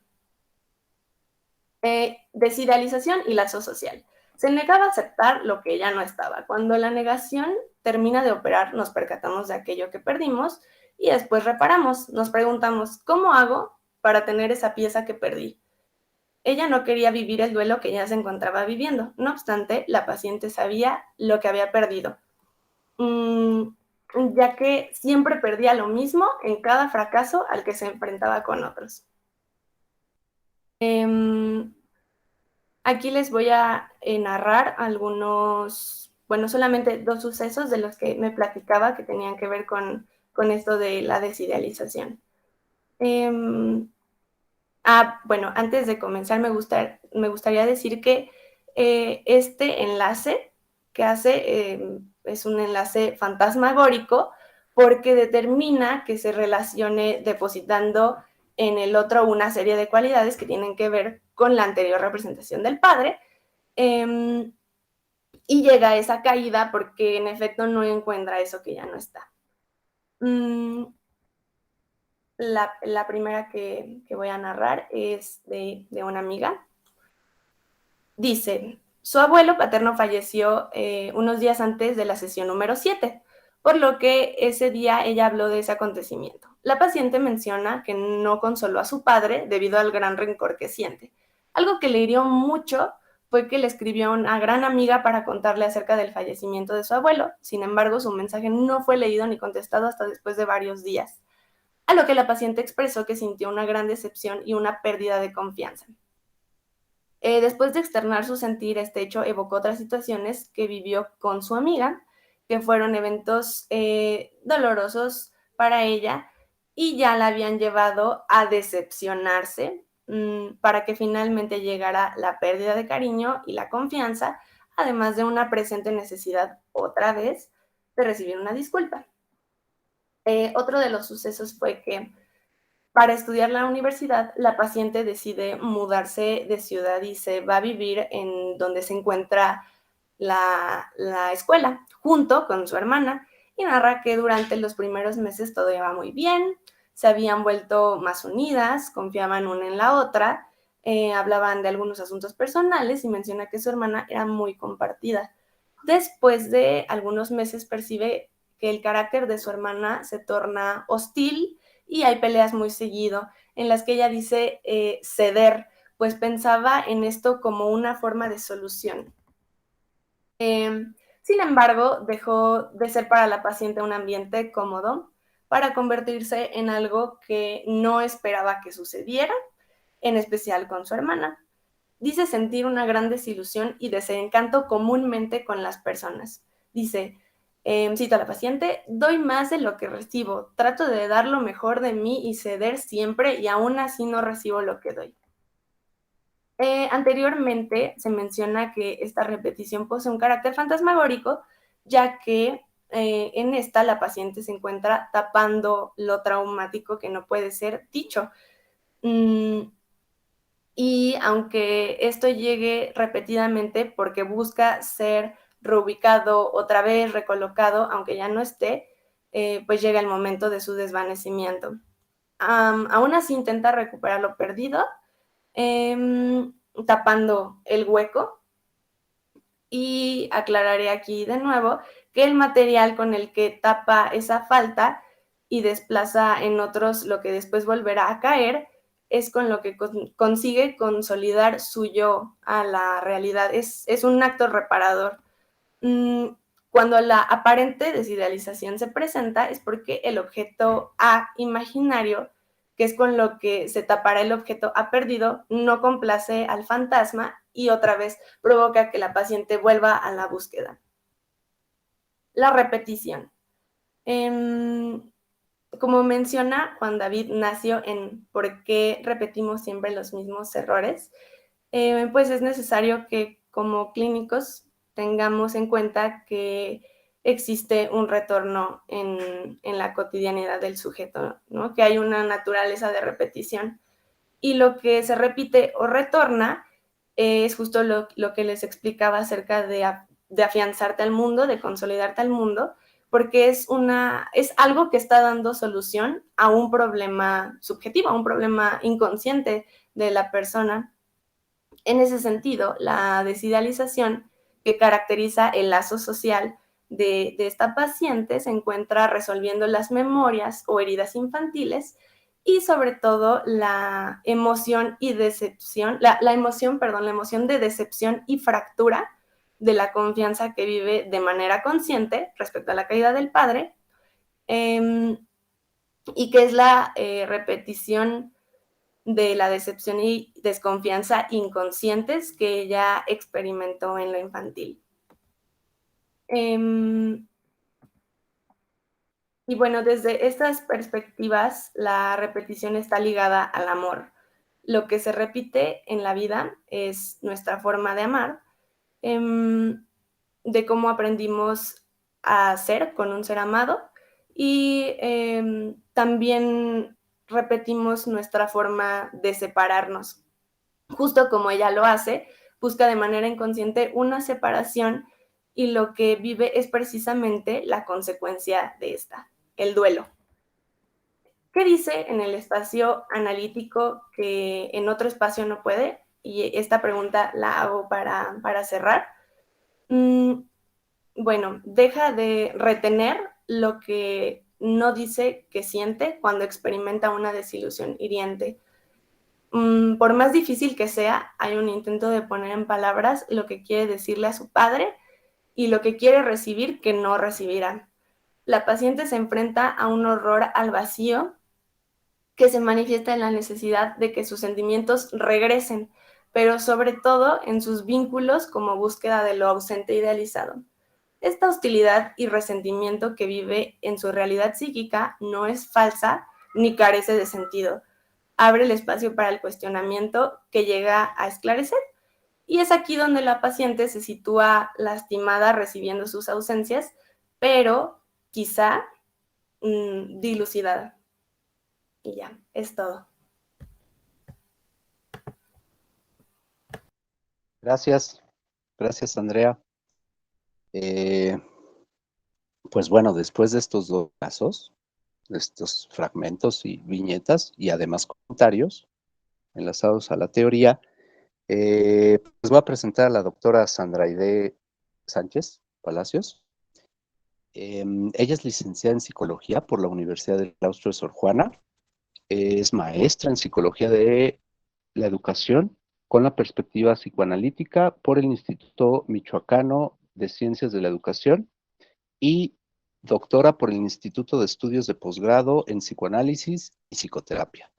Desidealización y lazo social. Se negaba a aceptar lo que ya no estaba. Cuando la negación termina de operar, nos percatamos de aquello que perdimos y después reparamos. Nos preguntamos, ¿cómo hago para tener esa pieza que perdí? Ella no quería vivir el duelo que ya se encontraba viviendo. No obstante, la paciente sabía lo que había perdido, ya que siempre perdía lo mismo en cada fracaso al que se enfrentaba con otros. Aquí les voy a narrar algunos, bueno, solamente 2 sucesos de los que me platicaba que tenían que ver con esto de la desidealización. Bueno, antes de comenzar me gustaría decir que este enlace que hace es un enlace fantasmagórico, porque determina que se relacione depositando en el otro una serie de cualidades que tienen que ver con la anterior representación del padre, y llega a esa caída porque en efecto no encuentra eso que ya no está. La primera que voy a narrar es de una amiga. Dice, su abuelo paterno falleció unos días antes de la sesión número 7, por lo que ese día ella habló de ese acontecimiento. La paciente menciona que no consoló a su padre debido al gran rencor que siente. Algo que le hirió mucho fue que le escribió a una gran amiga para contarle acerca del fallecimiento de su abuelo. Sin embargo, su mensaje no fue leído ni contestado hasta después de varios días, a lo que la paciente expresó que sintió una gran decepción y una pérdida de confianza. Después de externar su sentir, este hecho evocó otras situaciones que vivió con su amiga, que fueron eventos dolorosos para ella y ya la habían llevado a decepcionarse para que finalmente llegara la pérdida de cariño y la confianza, además de una presente necesidad otra vez de recibir una disculpa. Otro de los sucesos fue que para estudiar la universidad, la paciente decide mudarse de ciudad y se va a vivir en donde se encuentra la escuela, junto con su hermana, y narra que durante los primeros meses todo iba muy bien, se habían vuelto más unidas, confiaban una en la otra, hablaban de algunos asuntos personales y menciona que su hermana era muy compartida. Después de algunos meses percibe que el carácter de su hermana se torna hostil y hay peleas muy seguido en las que ella dice ceder, pues pensaba en esto como una forma de solución. Sin embargo, dejó de ser para la paciente un ambiente cómodo para convertirse en algo que no esperaba que sucediera, en especial con su hermana. Dice sentir una gran desilusión y desencanto comúnmente con las personas. Dice, cito a la paciente, doy más de lo que recibo, trato de dar lo mejor de mí y ceder siempre y aún así no recibo lo que doy. Anteriormente se menciona que esta repetición posee un carácter fantasmagórico, ya que en esta la paciente se encuentra tapando lo traumático que no puede ser dicho. Y aunque esto llegue repetidamente porque busca ser reubicado otra vez, recolocado, aunque ya no esté, pues llega el momento de su desvanecimiento. Aún así intenta recuperar lo perdido, tapando el hueco. Y aclararé aquí de nuevo que el material con el que tapa esa falta y desplaza en otros lo que después volverá a caer es con lo que consigue consolidar su yo a la realidad. Es un acto reparador. Cuando la aparente desidealización se presenta es porque el objeto A imaginario, que es con lo que se tapará el objeto A perdido, no complace al fantasma y otra vez provoca que la paciente vuelva a la búsqueda. La repetición. Como menciona Juan David Nacio en ¿Por qué repetimos siempre los mismos errores? Pues es necesario que como clínicos tengamos en cuenta que existe un retorno en la cotidianidad del sujeto, ¿no? Que hay una naturaleza de repetición. Y lo que se repite o retorna es justo lo que les explicaba acerca de afianzarte al mundo, de consolidarte al mundo, porque es algo que está dando solución a un problema subjetivo, a un problema inconsciente de la persona. En ese sentido, la desidealización que caracteriza el lazo social de esta paciente se encuentra resolviendo las memorias o heridas infantiles y sobre todo la emoción y decepción, la emoción de decepción y fractura de la confianza que vive de manera consciente respecto a la caída del padre, y que es la repetición de la decepción y desconfianza inconscientes que ella experimentó en lo infantil. Y bueno, desde estas perspectivas, la repetición está ligada al amor. Lo que se repite en la vida es nuestra forma de amar, de cómo aprendimos a ser con un ser amado y también repetimos nuestra forma de separarnos. Justo como ella lo hace, busca de manera inconsciente una separación y lo que vive es precisamente la consecuencia de esta, el duelo. ¿Qué dice en el espacio analítico que en otro espacio no puede? Y esta pregunta la hago para cerrar. Bueno, deja de retener lo que no dice que siente cuando experimenta una desilusión hiriente. Por más difícil que sea, hay un intento de poner en palabras lo que quiere decirle a su padre y lo que quiere recibir que no recibirá. La paciente se enfrenta a un horror al vacío que se manifiesta en la necesidad de que sus sentimientos regresen, pero sobre todo en sus vínculos como búsqueda de lo ausente idealizado. Esta hostilidad y resentimiento que vive en su realidad psíquica no es falsa ni carece de sentido. Abre el espacio para el cuestionamiento que llega a esclarecer. Y es aquí donde la paciente se sitúa lastimada recibiendo sus ausencias, pero quizá dilucidada. Y ya, es todo. Gracias, gracias Andrea. Pues bueno, después de estos dos casos, de estos fragmentos y viñetas y además comentarios enlazados a la teoría, les voy a presentar a la doctora Sandraide Sánchez Palacios. Ella es licenciada en psicología por la Universidad del Claustro de Sor Juana. Es maestra en psicología de la educación con la perspectiva psicoanalítica por el Instituto Michoacano de Ciencias de la Educación y doctora por el Instituto de Estudios de Posgrado en Psicoanálisis y Psicoterapia.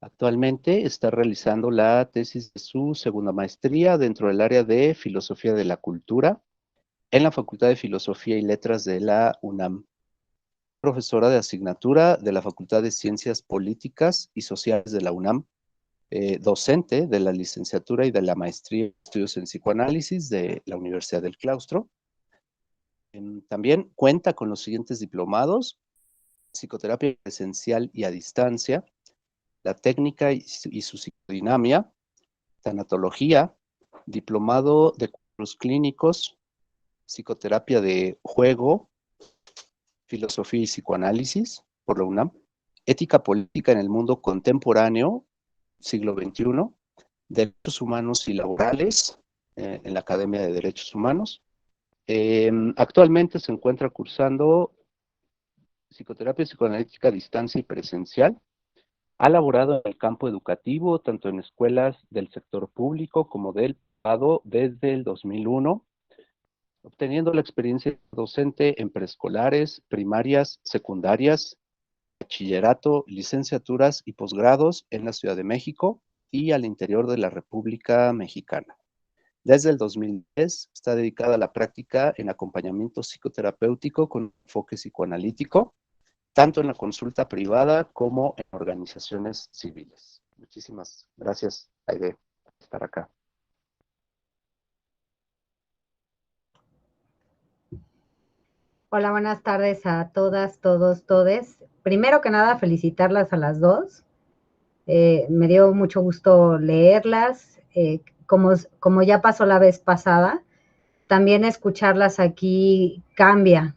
Actualmente está realizando la tesis de su segunda maestría dentro del área de Filosofía de la Cultura en la Facultad de Filosofía y Letras de la UNAM. Profesora de asignatura de la Facultad de Ciencias Políticas y Sociales de la UNAM, docente de la licenciatura y de la maestría en estudios en psicoanálisis de la Universidad del Claustro. También cuenta con los siguientes diplomados: psicoterapia presencial y a distancia, la técnica y su psicodinamia, tanatología, diplomado de cuadros clínicos, psicoterapia de juego, filosofía y psicoanálisis por la UNAM, ética política en el mundo contemporáneo, siglo XXI, derechos humanos y laborales en la Academia de Derechos Humanos. Actualmente se encuentra cursando psicoterapia psicoanalítica a distancia y presencial. Ha laborado en el campo educativo, tanto en escuelas del sector público como del privado, desde el 2001, obteniendo la experiencia docente en preescolares, primarias, secundarias, bachillerato, licenciaturas y posgrados en la Ciudad de México y al interior de la República Mexicana. Desde el 2010 está dedicada a la práctica en acompañamiento psicoterapéutico con enfoque psicoanalítico, tanto en la consulta privada como en organizaciones civiles. Muchísimas gracias, Aide, por estar acá. Hola, buenas tardes a todas, todos, todes. Primero que nada, felicitarlas a las dos. Me dio mucho gusto leerlas. Como ya pasó la vez pasada, también escucharlas aquí cambia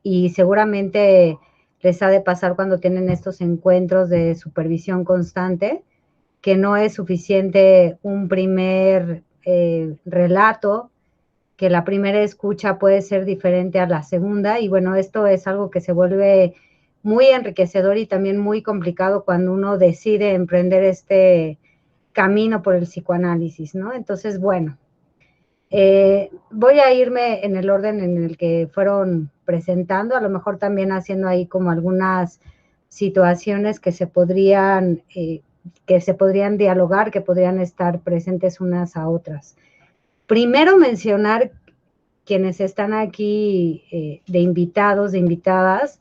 y seguramente les ha de pasar cuando tienen estos encuentros de supervisión constante, que no es suficiente un primer relato, que la primera escucha puede ser diferente a la segunda, y bueno, esto es algo que se vuelve muy enriquecedor y también muy complicado cuando uno decide emprender este camino por el psicoanálisis, ¿no? Entonces, bueno, voy a irme en el orden en el que fueron presentando, a lo mejor también haciendo ahí como algunas situaciones que se podrían dialogar, que podrían estar presentes unas a otras. Primero mencionar quienes están aquí de invitados, de invitadas,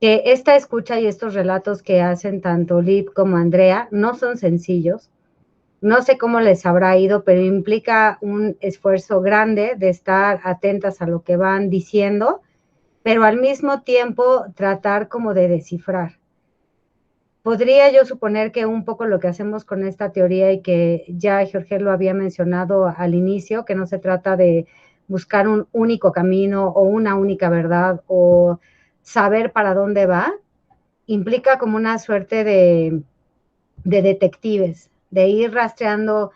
que esta escucha y estos relatos que hacen tanto Liv como Andrea no son sencillos. No sé cómo les habrá ido, pero implica un esfuerzo grande de estar atentas a lo que van diciendo, pero al mismo tiempo tratar como de descifrar. Podría yo suponer que un poco lo que hacemos con esta teoría, y que ya Jorge lo había mencionado al inicio, que no se trata de buscar un único camino o una única verdad o saber para dónde va, implica como una suerte de detectives, de ir rastreando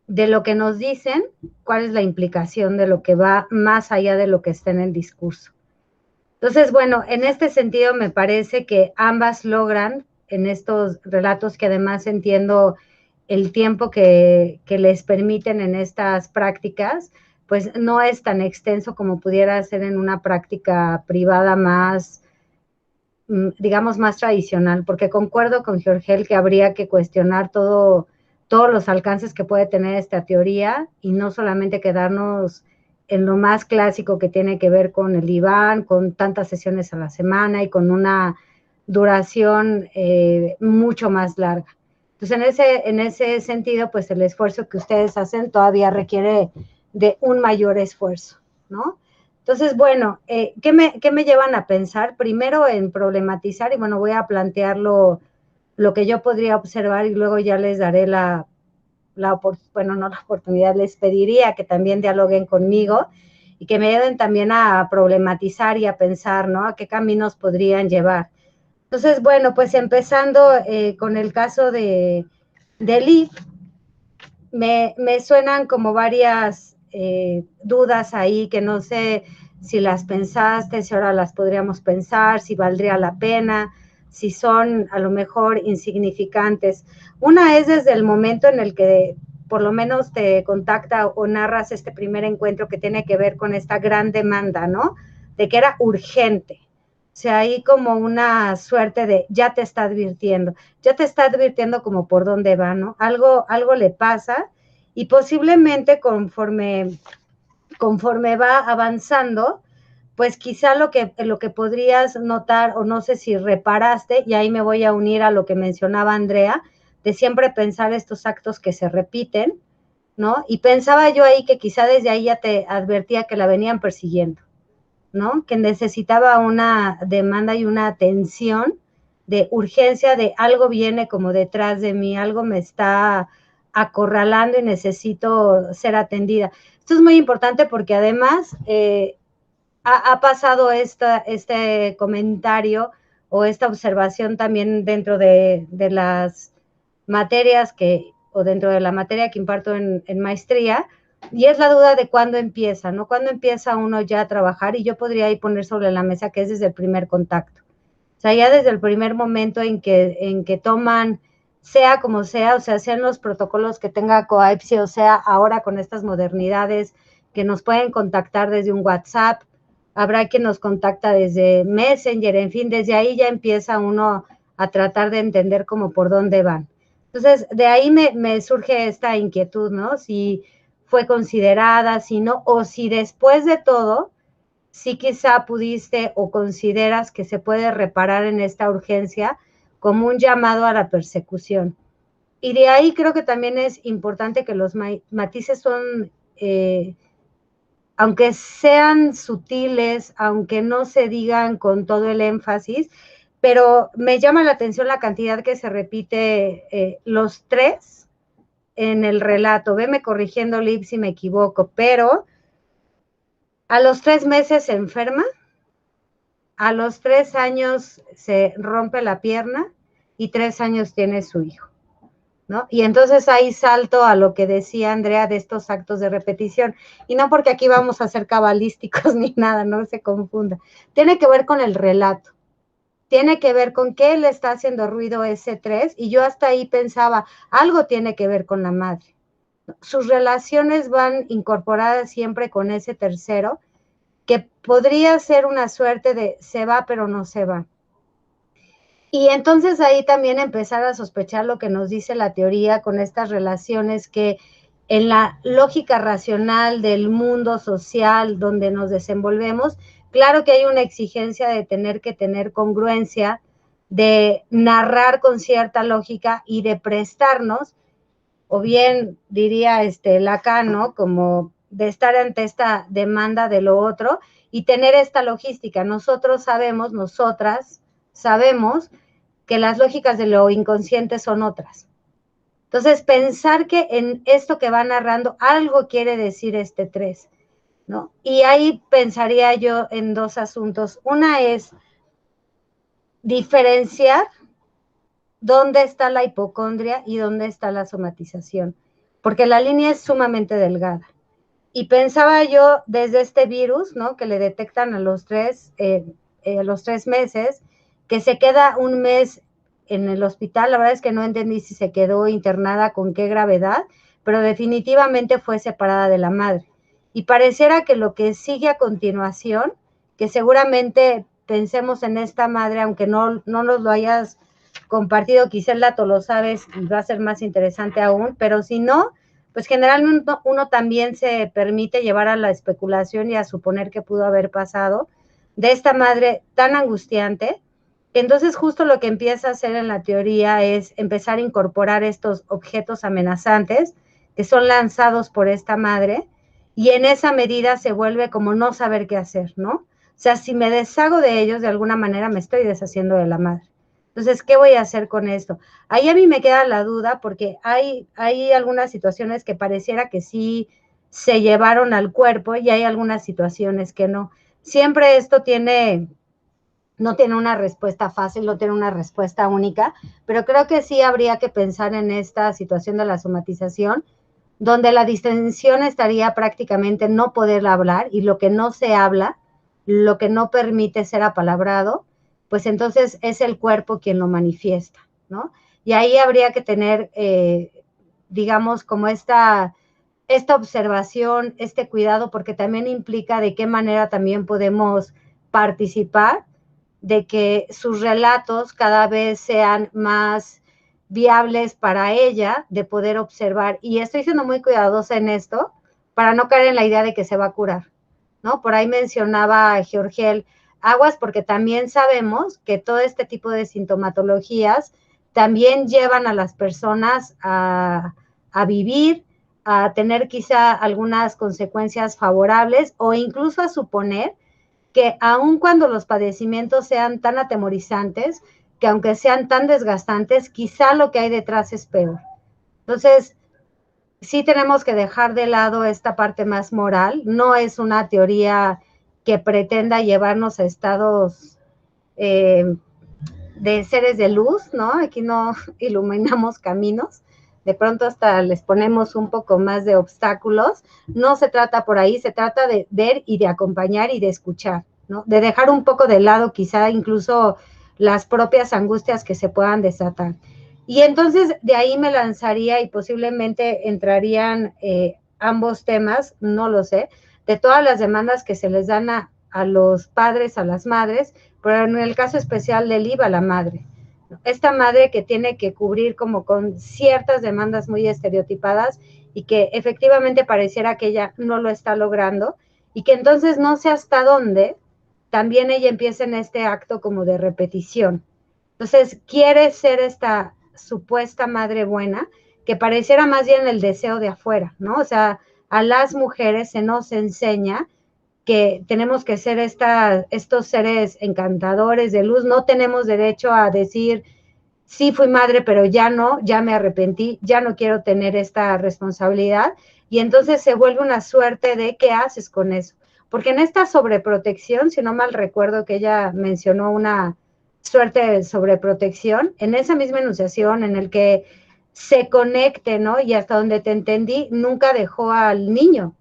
de lo que nos dicen, cuál es la implicación de lo que va más allá de lo que está en el discurso. Entonces, bueno, en este sentido me parece que ambas logran en estos relatos, que además entiendo el tiempo que les permiten en estas prácticas, pues no es tan extenso como pudiera ser en una práctica privada más, digamos, más tradicional, porque concuerdo con Jorge que habría que cuestionar todo todos los alcances que puede tener esta teoría y no solamente quedarnos en lo más clásico que tiene que ver con el diván, con tantas sesiones a la semana y con una duración mucho más larga. Entonces, en ese sentido, pues el esfuerzo que ustedes hacen todavía requiere de un mayor esfuerzo, ¿no? Entonces, bueno, ¿qué me llevan a pensar? Primero en problematizar, y bueno, voy a plantear lo que yo podría observar y luego ya les daré no la oportunidad, les pediría que también dialoguen conmigo y que me ayuden también a problematizar y a pensar, ¿no? A qué caminos podrían llevar. Entonces, bueno, pues empezando con el caso de Liv, me suenan como varias dudas ahí que no sé si las pensaste, si ahora las podríamos pensar, si valdría la pena, si son a lo mejor insignificantes. Una es desde el momento en el que por lo menos te contacta o narras este primer encuentro que tiene que ver con esta gran demanda, ¿no? De que era urgente. O sea, ahí como una suerte de ya te está advirtiendo como por dónde va, ¿no? Algo le pasa y posiblemente conforme va avanzando, pues quizá lo que podrías notar, o no sé si reparaste, y ahí me voy a unir a lo que mencionaba Andrea, de siempre pensar estos actos que se repiten, ¿no? Y pensaba yo ahí que quizá desde ahí ya te advertía que la venían persiguiendo, ¿no? Que necesitaba una demanda y una atención de urgencia, de algo viene como detrás de mí, algo me está acorralando y necesito ser atendida. Esto es muy importante porque además ha pasado este comentario o esta observación también dentro de las materias o dentro de la materia que imparto en maestría, y es la duda de cuándo empieza, ¿no? Cuándo empieza uno ya a trabajar, y yo podría ahí poner sobre la mesa que es desde el primer contacto. O sea, ya desde el primer momento en que toman, sea como sea, o sea, sean los protocolos que tenga COAIPSI, o sea, ahora con estas modernidades que nos pueden contactar desde un WhatsApp, habrá quien nos contacta desde Messenger, en fin, desde ahí ya empieza uno a tratar de entender como por dónde van. Entonces, de ahí me surge esta inquietud, ¿no? Si fue considerada, si no, o si después de todo, sí quizá pudiste o consideras que se puede reparar en esta urgencia como un llamado a la persecución. Y de ahí creo que también es importante que los matices son, aunque sean sutiles, aunque no se digan con todo el énfasis, pero me llama la atención la cantidad que se repite los tres en el relato. Veme corrigiendo, Liv, si me equivoco, pero a los 3 meses se enferma, a los 3 años se rompe la pierna y 3 años tiene su hijo, ¿no? Y entonces ahí salto a lo que decía Andrea de estos actos de repetición, y no porque aquí vamos a ser cabalísticos ni nada, no se confunda. Tiene que ver con el relato, tiene que ver con qué le está haciendo ruido ese 3, y yo hasta ahí pensaba, algo tiene que ver con la madre. Sus relaciones van incorporadas siempre con ese tercero, que podría ser una suerte de se va pero no se va. Y entonces ahí también empezar a sospechar lo que nos dice la teoría con estas relaciones que en la lógica racional del mundo social donde nos desenvolvemos, claro que hay una exigencia de tener que tener congruencia, de narrar con cierta lógica y de prestarnos, o bien diría Lacan, ¿no? Como de estar ante esta demanda de lo otro y tener esta logística. Nosotras sabemos que las lógicas de lo inconsciente son otras. Entonces, pensar que en esto que va narrando algo quiere decir este 3, ¿no? Y ahí pensaría yo en dos asuntos. Una es diferenciar dónde está la hipocondria y dónde está la somatización, porque la línea es sumamente delgada. Y pensaba yo desde este virus, ¿no? Que le detectan a los 3 meses, que se queda un mes en el hospital. La verdad es que no entendí si se quedó internada, con qué gravedad, pero definitivamente fue separada de la madre. Y pareciera que lo que sigue a continuación, que seguramente pensemos en esta madre, aunque no nos lo hayas compartido, quizá el dato lo sabes y va a ser más interesante aún, pero si no, pues generalmente uno también se permite llevar a la especulación y a suponer que pudo haber pasado de esta madre tan angustiante. Entonces justo lo que empieza a hacer en la teoría es empezar a incorporar estos objetos amenazantes que son lanzados por esta madre, y en esa medida se vuelve como no saber qué hacer, ¿no? O sea, si me deshago de ellos, de alguna manera me estoy deshaciendo de la madre. Entonces, ¿qué voy a hacer con esto? Ahí a mí me queda la duda, porque hay algunas situaciones que pareciera que sí se llevaron al cuerpo y hay algunas situaciones que no. Siempre esto no tiene una respuesta fácil, no tiene una respuesta única, pero creo que sí habría que pensar en esta situación de la somatización, donde la distinción estaría prácticamente no poder hablar, y lo que no se habla, lo que no permite ser apalabrado, pues entonces es el cuerpo quien lo manifiesta, ¿no? Y ahí habría que tener, digamos, como esta observación, este cuidado, porque también implica de qué manera también podemos participar de que sus relatos cada vez sean más viables para ella de poder observar. Y estoy siendo muy cuidadosa en esto para no caer en la idea de que se va a curar, ¿no? Por ahí mencionaba Georgel aguas, porque también sabemos que todo este tipo de sintomatologías también llevan a las personas a vivir, a tener quizá algunas consecuencias favorables, o incluso a suponer que aun cuando los padecimientos sean tan atemorizantes, que aunque sean tan desgastantes, quizá lo que hay detrás es peor. Entonces, sí tenemos que dejar de lado esta parte más moral. No es una teoría que pretenda llevarnos a estados de seres de luz, ¿no? Aquí no iluminamos caminos, de pronto hasta les ponemos un poco más de obstáculos. No se trata por ahí, se trata de ver y de acompañar y de escuchar, ¿no? De dejar un poco de lado quizá incluso las propias angustias que se puedan desatar. Y entonces de ahí me lanzaría y posiblemente entrarían ambos temas, no lo sé, de todas las demandas que se les dan a los padres, a las madres, pero en el caso especial del IVA, la madre. Esta madre que tiene que cubrir como con ciertas demandas muy estereotipadas y que efectivamente pareciera que ella no lo está logrando, y que entonces no sé hasta dónde también ella empieza en este acto como de repetición. Entonces quiere ser esta supuesta madre buena, que pareciera más bien el deseo de afuera, ¿no? O sea, a las mujeres se nos enseña que tenemos que ser estos seres encantadores de luz. No tenemos derecho a decir, sí fui madre, pero ya no, ya me arrepentí, ya no quiero tener esta responsabilidad. Y entonces se vuelve una suerte de ¿qué haces con eso? Porque en esta sobreprotección, si no mal recuerdo que ella mencionó una suerte de sobreprotección, en esa misma enunciación en el que se conecte, ¿no? Y hasta donde te entendí, nunca dejó al niño,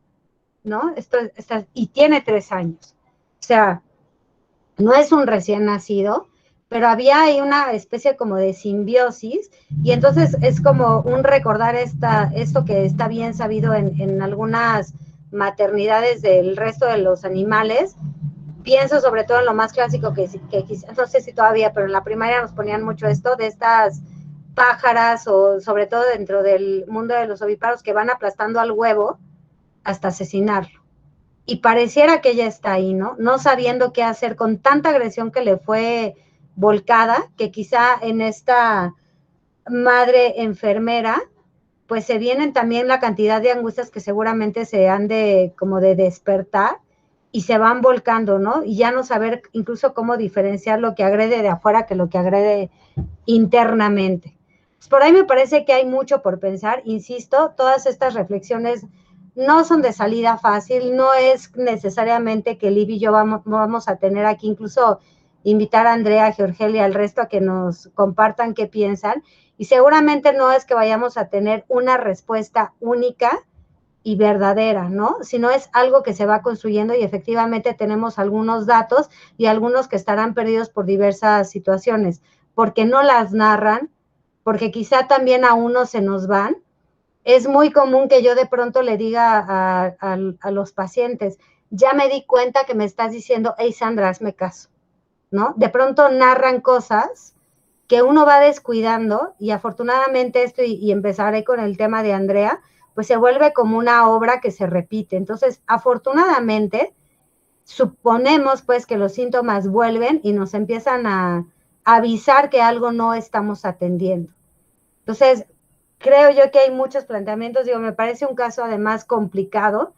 ¿no? Y tiene 3 años. O sea, no es un recién nacido, pero había ahí una especie como de simbiosis, y entonces es como un recordar esto que está bien sabido en algunas maternidades del resto de los animales. Pienso sobre todo en lo más clásico que quizás, no sé si todavía, pero en la primaria nos ponían mucho esto de estas pájaras, o sobre todo dentro del mundo de los ovíparos, que van aplastando al huevo hasta asesinarlo. Y pareciera que ella está ahí, ¿no? No sabiendo qué hacer con tanta agresión que le fue volcada, que quizá en esta madre enfermera, pues se vienen también la cantidad de angustias que seguramente se han de como de despertar, y se van volcando, ¿no? Y ya no saber incluso cómo diferenciar lo que agrede de afuera que lo que agrede internamente. Pues por ahí me parece que hay mucho por pensar. Insisto, todas estas reflexiones no son de salida fácil, no es necesariamente que Liv y yo vamos a tener aquí, incluso invitar a Andrea, a Georgel y al resto a que nos compartan qué piensan, y seguramente no es que vayamos a tener una respuesta única y verdadera, ¿no? Sino es algo que se va construyendo, y efectivamente tenemos algunos datos y algunos que estarán perdidos por diversas situaciones, porque no las narran, porque quizá también a unos se nos van. Es muy común que yo de pronto le diga a los pacientes, ya me di cuenta que me estás diciendo, hey Sandra, hazme caso, ¿no? De pronto narran cosas que uno va descuidando, y afortunadamente esto, y empezaré con el tema de Andrea, pues se vuelve como una obra que se repite. Entonces, afortunadamente, suponemos pues que los síntomas vuelven y nos empiezan a avisar que algo no estamos atendiendo. Entonces, creo yo que hay muchos planteamientos, digo, me parece un caso además complicado.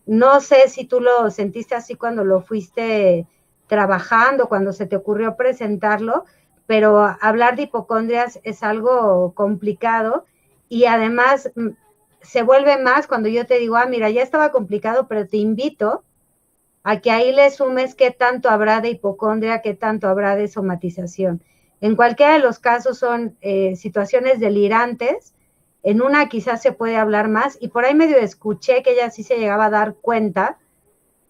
No sé si tú lo sentiste así cuando lo fuiste trabajando, cuando se te ocurrió presentarlo, pero hablar de hipocondrias es algo complicado y además se vuelve más cuando yo te digo, mira, ya estaba complicado, pero te invito a que ahí le sumes qué tanto habrá de hipocondria, qué tanto habrá de somatización. En cualquiera de los casos son situaciones delirantes, en una quizás se puede hablar más, y por ahí medio escuché que ella sí se llegaba a dar cuenta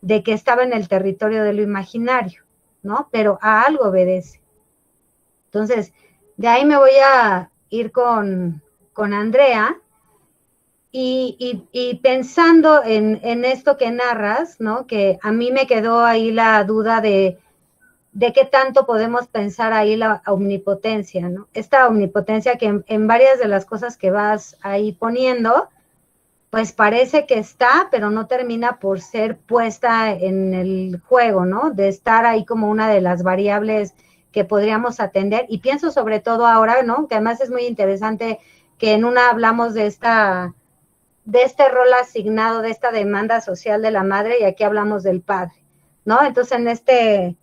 de que estaba en el territorio de lo imaginario, ¿no? Pero a algo obedece. Entonces, de ahí me voy a ir con Andrea, y pensando en esto que narras, ¿no? Que a mí me quedó ahí la duda de qué tanto podemos pensar ahí la omnipotencia, ¿no? Esta omnipotencia que en varias de las cosas que vas ahí poniendo, pues parece que está, pero no termina por ser puesta en el juego, ¿no? De estar ahí como una de las variables que podríamos atender. Y pienso sobre todo ahora, ¿no? Que además es muy interesante que en una hablamos de este rol asignado, de esta demanda social de la madre, y aquí hablamos del padre, ¿no? Entonces, en este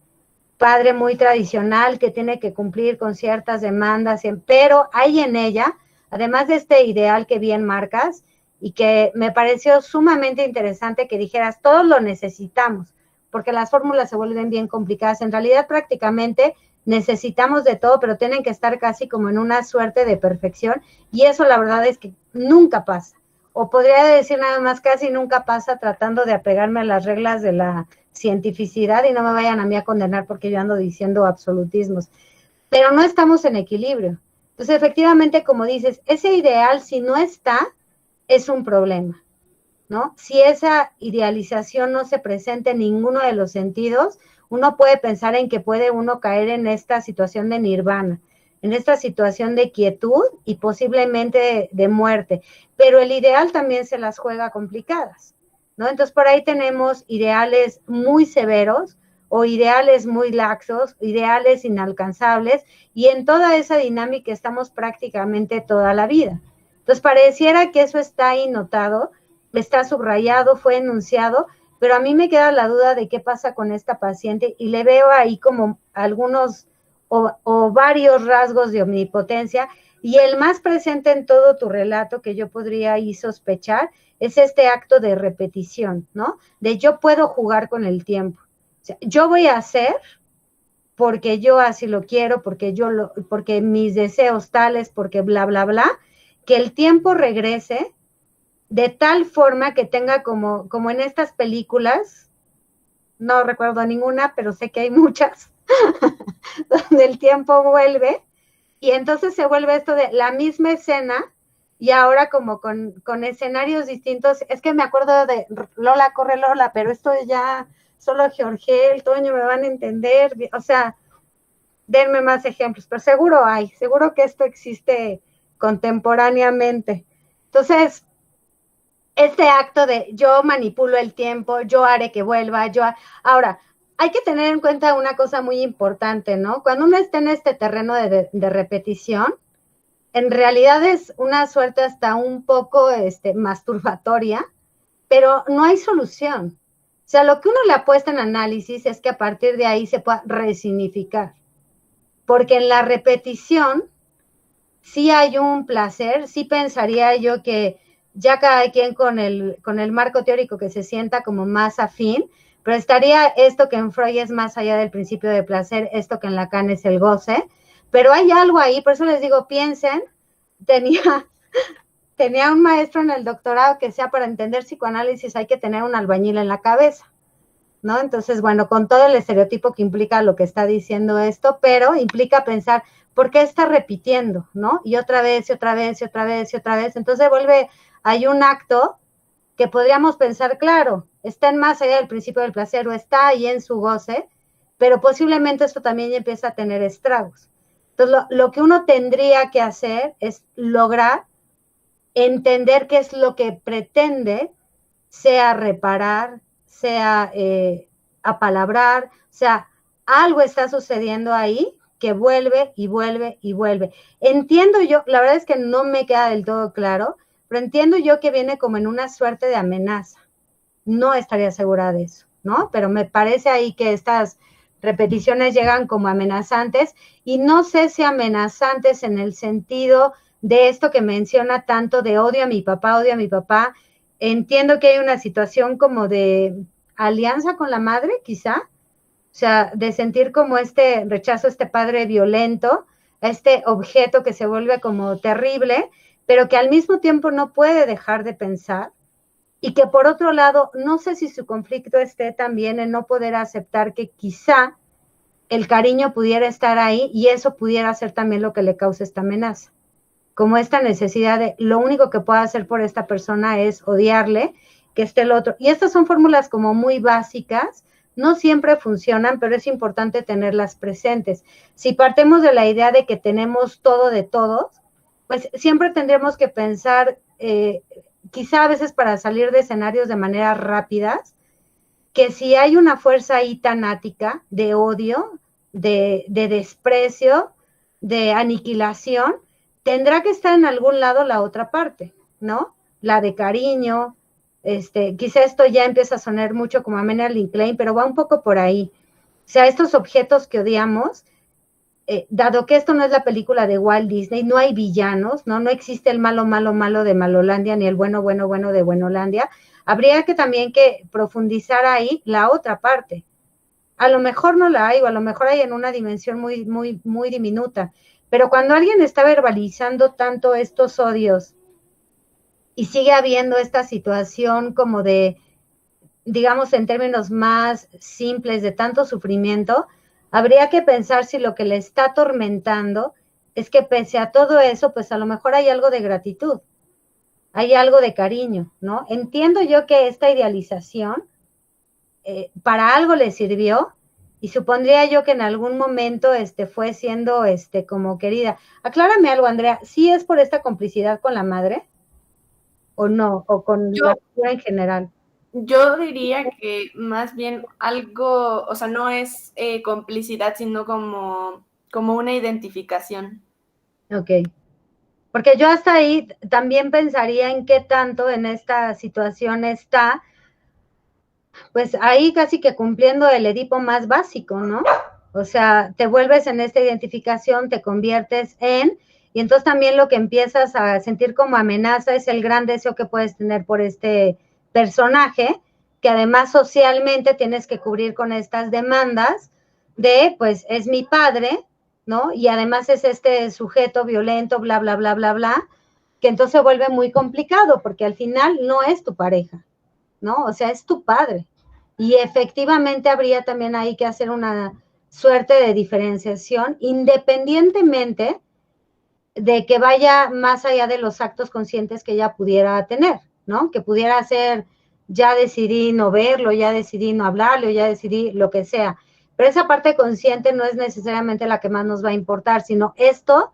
padre muy tradicional que tiene que cumplir con ciertas demandas, pero hay en ella, además de este ideal que bien marcas, y que me pareció sumamente interesante que dijeras, todos lo necesitamos, porque las fórmulas se vuelven bien complicadas. En realidad, prácticamente necesitamos de todo, pero tienen que estar casi como en una suerte de perfección, y eso la verdad es que nunca pasa. O podría decir nada más, casi nunca pasa, tratando de apegarme a las reglas de la cientificidad, y no me vayan a mí a condenar porque yo ando diciendo absolutismos, pero no estamos en equilibrio. Entonces, efectivamente, como dices, ese ideal, si no está, es un problema, ¿no? Si esa idealización no se presenta en ninguno de los sentidos, uno puede pensar en que puede uno caer en esta situación de nirvana, en esta situación de quietud y posiblemente de muerte, pero el ideal también se las juega complicadas, ¿no? Entonces, por ahí tenemos ideales muy severos o ideales muy laxos, ideales inalcanzables, y en toda esa dinámica estamos prácticamente toda la vida. Entonces, pareciera que eso está ahí notado, está subrayado, fue enunciado, pero a mí me queda la duda de qué pasa con esta paciente, y le veo ahí como algunos o varios rasgos de omnipotencia, y el más presente en todo tu relato que yo podría ahí sospechar es este acto de repetición, ¿no? De yo puedo jugar con el tiempo. O sea, yo voy a hacer porque yo así lo quiero, porque mis deseos tales, porque bla, bla, bla, que el tiempo regrese de tal forma que tenga como en estas películas, no recuerdo ninguna, pero sé que hay muchas, donde el tiempo vuelve, y entonces se vuelve esto de la misma escena, y ahora como con escenarios distintos. Es que me acuerdo de Lola, corre Lola, pero esto ya solo Jorge, Toño me van a entender, o sea, denme más ejemplos, pero seguro que esto existe contemporáneamente. Entonces, este acto de yo manipulo el tiempo, yo haré que vuelva, ahora, hay que tener en cuenta una cosa muy importante, ¿no? Cuando uno está en este terreno de repetición, en realidad es una suerte hasta un poco masturbatoria, pero no hay solución. O sea, lo que uno le apuesta en análisis es que a partir de ahí se pueda resignificar, porque en la repetición sí hay un placer, sí pensaría yo que ya cada quien con el marco teórico que se sienta como más afín, pero estaría esto que en Freud es más allá del principio de placer, esto que en Lacan es el goce, pero hay algo ahí, por eso les digo, piensen, tenía un maestro en el doctorado que decía, para entender psicoanálisis hay que tener un albañil en la cabeza, ¿no? Entonces, bueno, con todo el estereotipo que implica lo que está diciendo esto, pero implica pensar, ¿por qué está repitiendo, no? Y otra vez, y otra vez, y otra vez, y otra vez. Entonces hay un acto que podríamos pensar, claro, está en más allá del principio del placer o está ahí en su goce, pero posiblemente esto también ya empieza a tener estragos. Entonces, lo que uno tendría que hacer es lograr entender qué es lo que pretende, sea reparar, sea apalabrar, o sea, algo está sucediendo ahí que vuelve y vuelve y vuelve. Entiendo yo, la verdad es que no me queda del todo claro, pero entiendo yo que viene como en una suerte de amenaza. No estaría segura de eso, ¿no? Pero me parece ahí que estas repeticiones llegan como amenazantes, y no sé si amenazantes en el sentido de esto que menciona tanto de odio a mi papá, odio a mi papá. Entiendo que hay una situación como de alianza con la madre, quizá, o sea, de sentir como este rechazo a este padre violento, a este objeto que se vuelve como terrible, pero que al mismo tiempo no puede dejar de pensar, y que por otro lado, no sé si su conflicto esté también en no poder aceptar que quizá el cariño pudiera estar ahí y eso pudiera ser también lo que le causa esta amenaza. Como esta necesidad de lo único que puedo hacer por esta persona es odiarle, que esté el otro. Y estas son fórmulas como muy básicas, no siempre funcionan, pero es importante tenerlas presentes. Si partimos de la idea de que tenemos todo de todos, pues siempre tendremos que pensar, quizá a veces para salir de escenarios de manera rápidas, que si hay una fuerza ahí tanática de odio, de desprecio, de aniquilación, tendrá que estar en algún lado la otra parte, ¿no? La de cariño, quizá esto ya empieza a sonar mucho como a Menelin Klein, pero va un poco por ahí. O sea, estos objetos que odiamos, dado que esto no es la película de Walt Disney, no hay villanos, ¿no? No existe el malo, malo, malo de Malolandia, ni el bueno, bueno, bueno de Buenolandia. Habría que también que profundizar ahí la otra parte. A lo mejor no la hay, o a lo mejor hay en una dimensión muy, muy, muy diminuta. Pero cuando alguien está verbalizando tanto estos odios y sigue habiendo esta situación como de, digamos en términos más simples, de tanto sufrimiento, habría que pensar si lo que le está atormentando es que pese a todo eso, pues a lo mejor hay algo de gratitud, hay algo de cariño, ¿no? Entiendo yo que esta idealización para algo le sirvió, y supondría yo que en algún momento fue siendo como querida. Aclárame algo, Andrea, ¿sí es por esta complicidad con la madre? ¿O no? ¿O con la cultura en general? Yo diría que más bien algo, o sea, no es complicidad, sino como una identificación. Ok. Porque yo hasta ahí también pensaría en qué tanto en esta situación está, pues ahí casi que cumpliendo el Edipo más básico, ¿no? O sea, te vuelves en esta identificación, te conviertes en, y entonces también lo que empiezas a sentir como amenaza es el gran deseo que puedes tener por este personaje, que además socialmente tienes que cubrir con estas demandas de, pues, es mi padre, ¿no? Y además es este sujeto violento, bla, bla, bla, bla, bla, que entonces se vuelve muy complicado, porque al final no es tu pareja, ¿no? O sea, es tu padre. Y efectivamente habría también ahí que hacer una suerte de diferenciación, independientemente de que vaya más allá de los actos conscientes que ella pudiera tener, ¿no? Que pudiera ser, ya decidí no verlo, ya decidí no hablarle, ya decidí lo que sea. Pero esa parte consciente no es necesariamente la que más nos va a importar, sino esto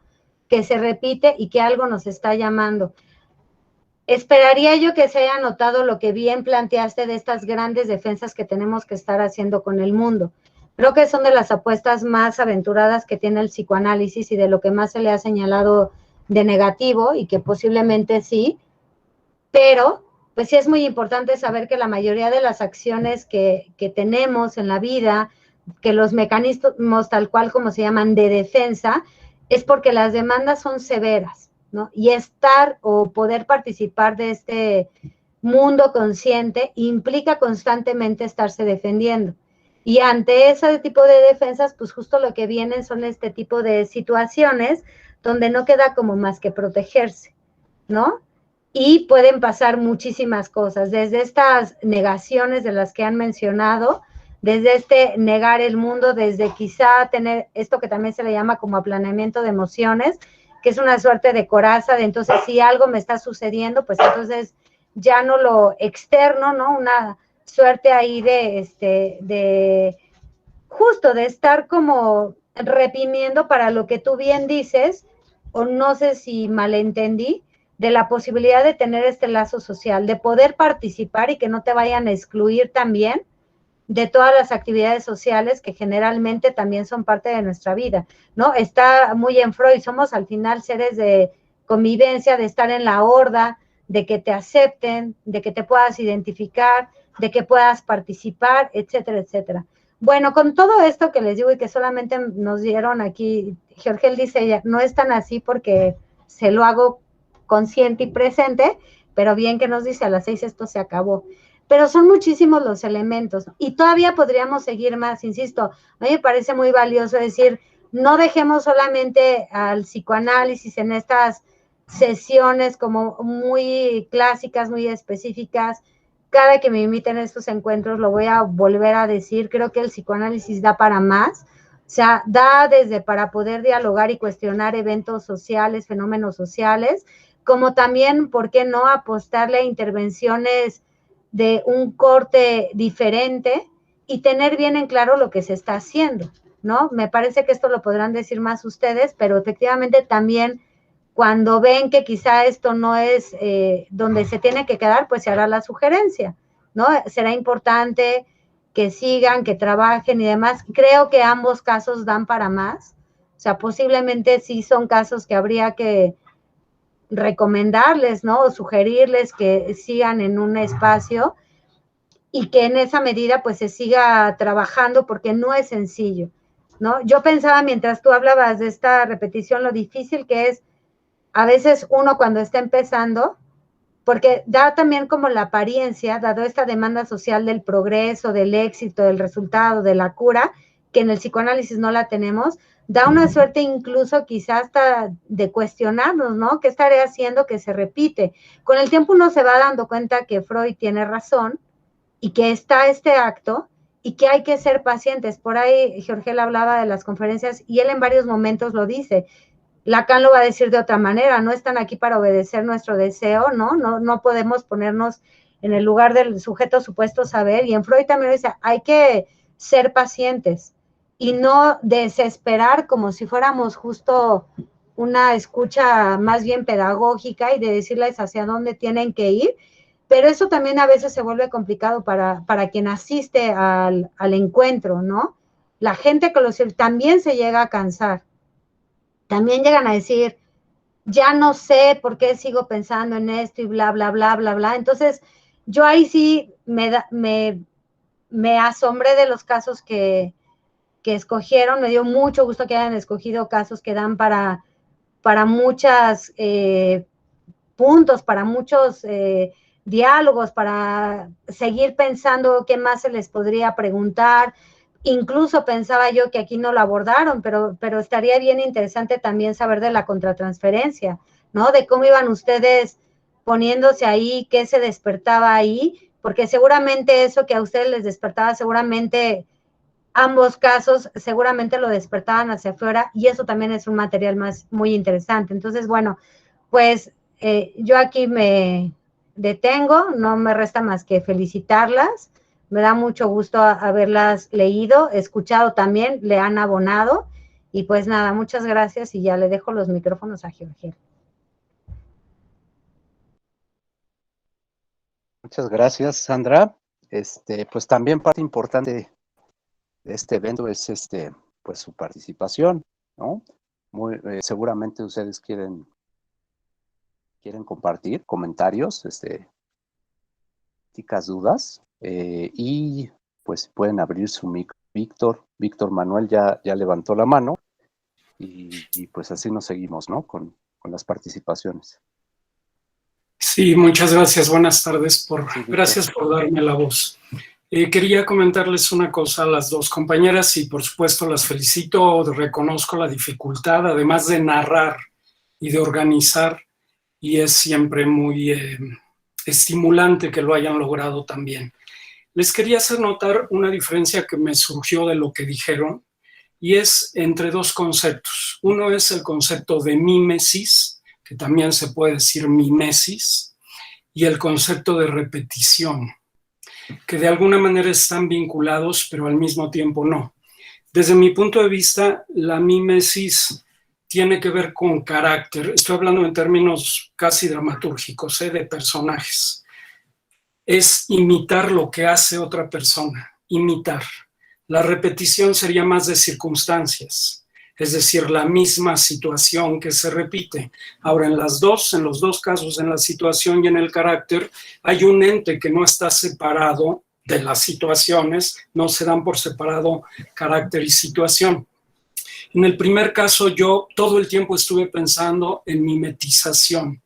que se repite y que algo nos está llamando. Esperaría yo que se haya notado lo que bien planteaste de estas grandes defensas que tenemos que estar haciendo con el mundo. Creo que son de las apuestas más aventuradas que tiene el psicoanálisis y de lo que más se le ha señalado de negativo, y que posiblemente sí, pero pues sí es muy importante saber que la mayoría de las acciones que tenemos en la vida, que los mecanismos tal cual como se llaman de defensa, es porque las demandas son severas, ¿no? Y estar o poder participar de este mundo consciente implica constantemente estarse defendiendo. Y ante ese tipo de defensas, pues justo lo que vienen son este tipo de situaciones donde no queda como más que protegerse, ¿no? Y pueden pasar muchísimas cosas, desde estas negaciones de las que han mencionado, desde negar el mundo, desde quizá tener esto que también se le llama como aplanamiento de emociones, que es una suerte de coraza, de entonces si algo me está sucediendo, pues entonces ya no lo externo, ¿no? Una suerte ahí de justo de estar como reprimiendo para lo que tú bien dices, o no sé si malentendí, de la posibilidad de tener este lazo social, de poder participar y que no te vayan a excluir también de todas las actividades sociales que generalmente también son parte de nuestra vida, ¿no? Está muy en Freud, somos al final seres de convivencia, de estar en la horda, de que te acepten, de que te puedas identificar, de que puedas participar, etcétera, etcétera. Bueno, con todo esto que les digo y que solamente nos dieron aquí, Georgel dice ella, no es tan así porque se lo hago consciente y presente, pero bien que nos dice a las 6 esto se acabó. Pero son muchísimos los elementos y todavía podríamos seguir más, insisto, a mí me parece muy valioso decir, no dejemos solamente al psicoanálisis en estas sesiones como muy clásicas, muy específicas. Cada que me inviten a estos encuentros lo voy a volver a decir, creo que el psicoanálisis da para más, o sea, da desde para poder dialogar y cuestionar eventos sociales, fenómenos sociales, como también, ¿por qué no apostarle a intervenciones de un corte diferente y tener bien en claro lo que se está haciendo, ¿no? Me parece que esto lo podrán decir más ustedes, pero efectivamente también cuando ven que quizá esto no es donde se tiene que quedar, pues se hará la sugerencia, ¿no? Será importante que sigan, que trabajen y demás. Creo que ambos casos dan para más, o sea, posiblemente sí son casos que habría que recomendarles, ¿no? O sugerirles que sigan en un espacio y que en esa medida pues se siga trabajando porque no es sencillo, ¿no? Yo pensaba mientras tú hablabas de esta repetición lo difícil que es a veces uno cuando está empezando, porque da también como la apariencia, dado esta demanda social del progreso, del éxito, del resultado, de la cura, que en el psicoanálisis no la tenemos, da una suerte incluso quizás hasta de cuestionarnos, ¿no? ¿Qué estaré haciendo que se repite? Con el tiempo uno se va dando cuenta que Freud tiene razón y que está este acto y que hay que ser pacientes. Por ahí Georgel hablaba de las conferencias y él en varios momentos lo dice. Lacan lo va a decir de otra manera, no están aquí para obedecer nuestro deseo, ¿no? No podemos ponernos en el lugar del sujeto supuesto saber, y en Freud también dice, hay que ser pacientes y no desesperar como si fuéramos justo una escucha más bien pedagógica y de decirles hacia dónde tienen que ir, pero eso también a veces se vuelve complicado para quien asiste al encuentro, ¿no? La gente que también se llega a cansar. También llegan a decir, ya no sé por qué sigo pensando en esto y bla, bla, bla, bla, bla. Entonces, yo ahí sí me asombré de los casos que escogieron. Me dio mucho gusto que hayan escogido casos que dan para muchos puntos, para muchos diálogos, para seguir pensando qué más se les podría preguntar. Incluso pensaba yo que aquí no lo abordaron, pero estaría bien interesante también saber de la contratransferencia, ¿no? De cómo iban ustedes poniéndose ahí, qué se despertaba ahí, porque seguramente eso que a ustedes les despertaba, seguramente ambos casos seguramente lo despertaban hacia afuera y eso también es un material muy interesante. Entonces, bueno, pues yo aquí me detengo, no me resta más que felicitarlas. Me da mucho gusto haberlas leído, escuchado también, le han abonado. Y pues nada, muchas gracias y ya le dejo los micrófonos a Georgel. Muchas gracias, Sandra. Pues también parte importante de este evento es pues su participación, ¿no? Seguramente ustedes quieren compartir comentarios, dudas, y pues pueden abrir su micro. Víctor Manuel ya levantó la mano y pues así nos seguimos, ¿no? Con las participaciones. Sí, muchas gracias. Buenas tardes. Gracias por darme la voz. Quería comentarles una cosa a las dos compañeras y por supuesto las felicito, reconozco la dificultad, además de narrar y de organizar, y es siempre muy estimulante que lo hayan logrado también. Les quería hacer notar una diferencia que me surgió de lo que dijeron, y es entre dos conceptos. Uno es el concepto de mímesis, que también se puede decir mimesis, y el concepto de repetición, que de alguna manera están vinculados, pero al mismo tiempo no. Desde mi punto de vista, la mimesis tiene que ver con carácter. Estoy hablando en términos casi dramatúrgicos, de personajes. Es imitar lo que hace otra persona, imitar. La repetición sería más de circunstancias, es decir, la misma situación que se repite. Ahora, en los dos casos, en la situación y en el carácter, hay un ente que no está separado de las situaciones, no se dan por separado carácter y situación. En el primer caso, yo todo el tiempo estuve pensando en mimetización.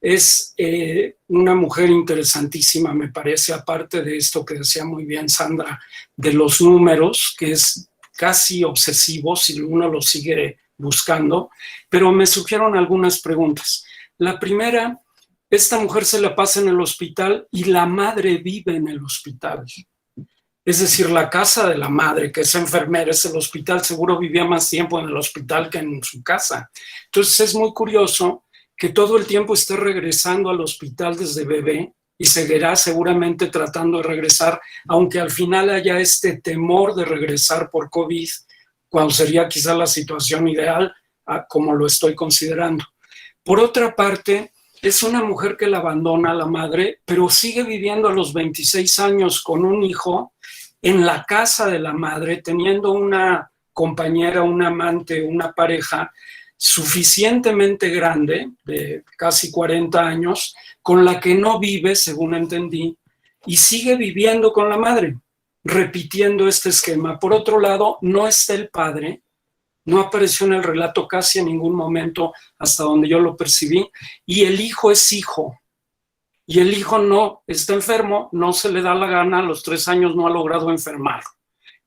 Es una mujer interesantísima, me parece, aparte de esto que decía muy bien Sandra, de los números, que es casi obsesivo si uno lo sigue buscando, pero me surgieron algunas preguntas. La primera, esta mujer se la pasa en el hospital y la madre vive en el hospital. Es decir, la casa de la madre, que es enfermera, es el hospital, seguro vivía más tiempo en el hospital que en su casa. Entonces es muy curioso que todo el tiempo esté regresando al hospital desde bebé y seguirá seguramente tratando de regresar, aunque al final haya este temor de regresar por COVID, cuando sería quizá la situación ideal, como lo estoy considerando. Por otra parte, es una mujer que la abandona a la madre, pero sigue viviendo a los 26 años con un hijo en la casa de la madre, teniendo una compañera, un amante, una pareja suficientemente grande, de casi 40 años, con la que no vive, según entendí, y sigue viviendo con la madre, repitiendo este esquema. Por otro lado, no está el padre, no apareció en el relato casi en ningún momento hasta donde yo lo percibí, y el hijo es hijo, y el hijo no está enfermo, no se le da la gana, a los 3 años no ha logrado enfermar.